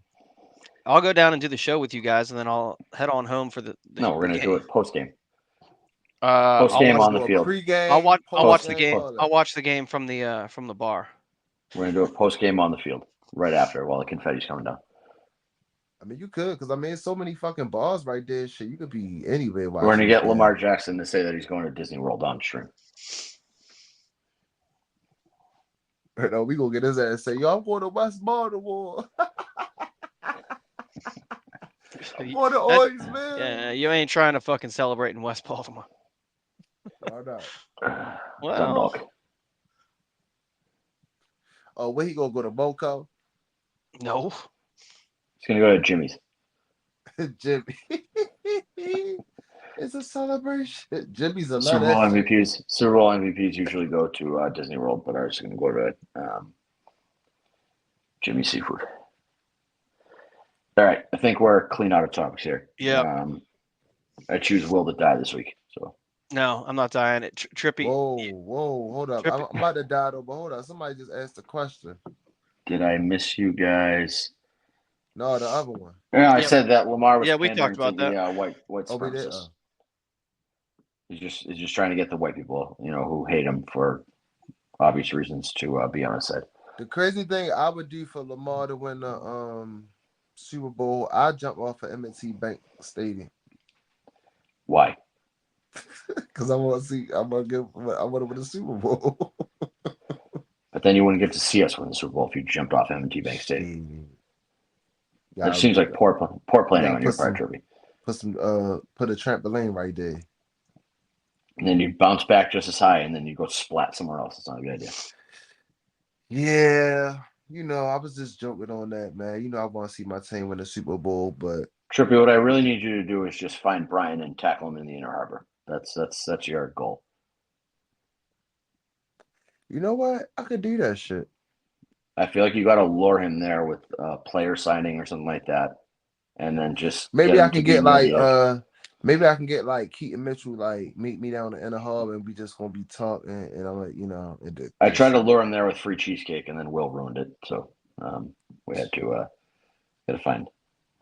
I'll go down and do the show with you guys, and then I'll head on home for the no, we're gonna do it post game. Post game on the field. I'll watch the game. I'll watch the game from the bar. We're gonna do a post game on the field right after while the confetti's coming down. I mean, you could, because I mean, so many fucking bars right there. Shit, you could be anywhere We're watching gonna this get game. Lamar Jackson to say that he's going to Disney World on stream. No, we gonna get his ass and say, "Yo, I'm going to West Baltimore. I'm going to Oysville." Yeah, you ain't trying to fucking celebrate in West Baltimore. Why not? Well, Dundalk. Oh, where he gonna go to Moco? no. He's gonna go to Jimmy's. Jimmy. It's a celebration. Jimmy's a lot Super Bowl of shit. MVPs. Super Bowl MVPs usually go to Disney World, but I was gonna go to Jimmy Seafood. All right, I think we're clean out of topics here. Yeah. I choose Will to die this week. So No, I'm not dying. Trippy. Whoa, hold up. Trippy. I'm about to die though, but hold up. Somebody just asked a question. did I miss you guys? No, the other one. Yeah, I Yeah. said that Lamar was Yeah, we pandering talked to about the white Oh, we did. supremacists. He's just trying to get the white people, who hate him for obvious reasons to be on his side. The crazy thing I would do for Lamar to win the Super Bowl, I'd jump off of M&T Bank Stadium. Why? Because I want to win the Super Bowl. But then you wouldn't get to see us win the Super Bowl if you jumped off M&T Bank Stadium. Yeah, That seems like poor planning on your part, Trippy. Put a trampoline right there. And then you bounce back just as high, and then you go splat somewhere else. It's not a good idea. Yeah, I was just joking on that, man. I want to see my team win the Super Bowl, but Trippy, what I really need you to do is just find Brian and tackle him in the Inner Harbor. That's your goal. you know what? I could do that shit. I feel like you got to lure him there with a player signing or something like that, and then just Maybe I can get like maybe I can get like Keaton Mitchell like meet me down in the hub and we just gonna be talking and I'm like I tried to lure him there with free cheesecake and then Will ruined it, so we had to find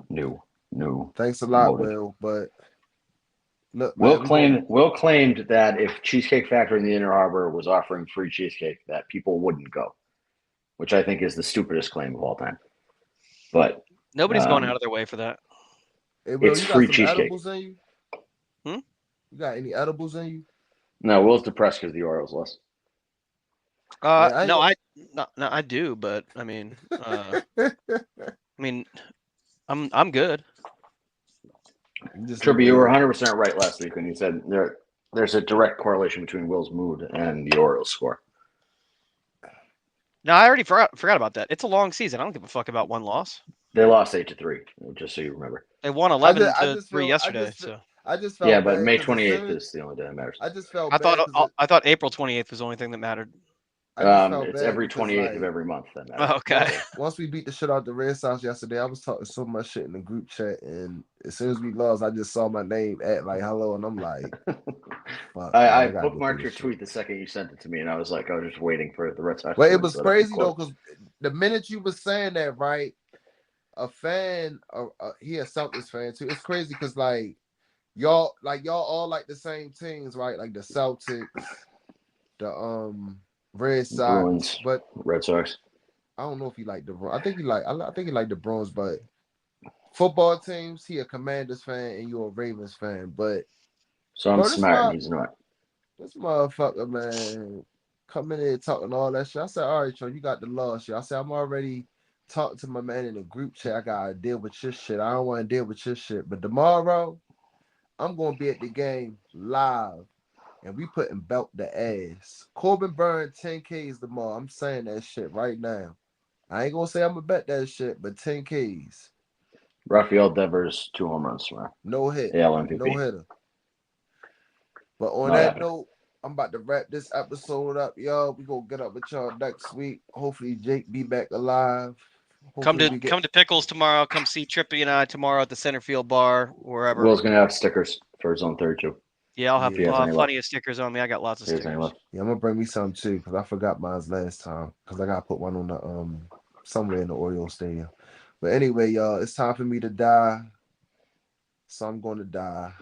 new. Thanks a lot, motive. Will. But look, Will claimed that if Cheesecake Factory in the Inner Harbor was offering free cheesecake, that people wouldn't go, which I think is the stupidest claim of all time. But nobody's going out of their way for that. Hey, Will, it's you got free some cheesecake. edibles in you? Hmm? You got any edibles in you? No, Will's depressed because the Orioles lost. I do, but I mean, I'm good. Trippy, you were 100% right last week when you said there's a direct correlation between Will's mood and the Orioles score. No, I already forgot about that. It's a long season. I don't give a fuck about one loss. They lost 8-3, just so you remember. They won 11-3 yesterday. I just felt yeah, but bad May 28th is the only day that matters. I just felt I bad. I thought April 28th was the only thing that mattered. I just felt it's bad every 28th of every month that matters. Oh, okay. Once we beat the shit out the Red Sox yesterday, I was talking so much shit in the group chat, and as soon as we lost, I just saw my name at like hello, and I'm like, fuck, I bookmarked your tweet the second you sent it to me, and I was just waiting for the Red Sox. But it was crazy though, because the minute you were saying that, right, a fan, he a Celtics fan too. It's crazy because like y'all all like the same teams, right? Like the Celtics, the Red Sox, Bruins, but Red Sox. I don't know if he like the Bruins. I think he like the Bruins, but football teams, he a Commanders fan and you're a Ravens fan. But so I'm smart and he's not. This motherfucker, man, come in here talking all that shit. I said, all right, Joe, you got the loss shit. I said, I'm already talking to my man in the group chat. I gotta deal with your shit. I don't want to deal with your shit. But tomorrow, I'm gonna be at the game live. And we putting belt the ass. Corbin Burns 10Ks tomorrow. I'm saying that shit right now. I ain't gonna say I'm gonna bet that shit, but 10Ks. Rafael Devers 2 home runs tomorrow. No hit. AL MVP. No hitter. But on that note, I'm about to wrap this episode up, y'all. We gonna get up with y'all next week. Hopefully Jake be back alive. Hopefully come to Pickles tomorrow. Come see Trippy and I tomorrow at the Center Field Bar, wherever. Will's gonna have stickers for his own 32. Yeah, I'll have plenty of stickers on me. I got lots of stickers. Yeah, I'm gonna bring me some too because I forgot mine last time because I gotta put one on the somewhere in the Orioles stadium. But anyway, y'all, it's time for me to die. So I'm gonna die.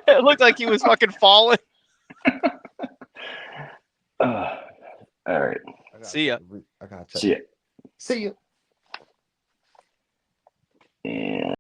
It looked like he was fucking falling. All right. See ya. I gotta check. See ya. See ya. And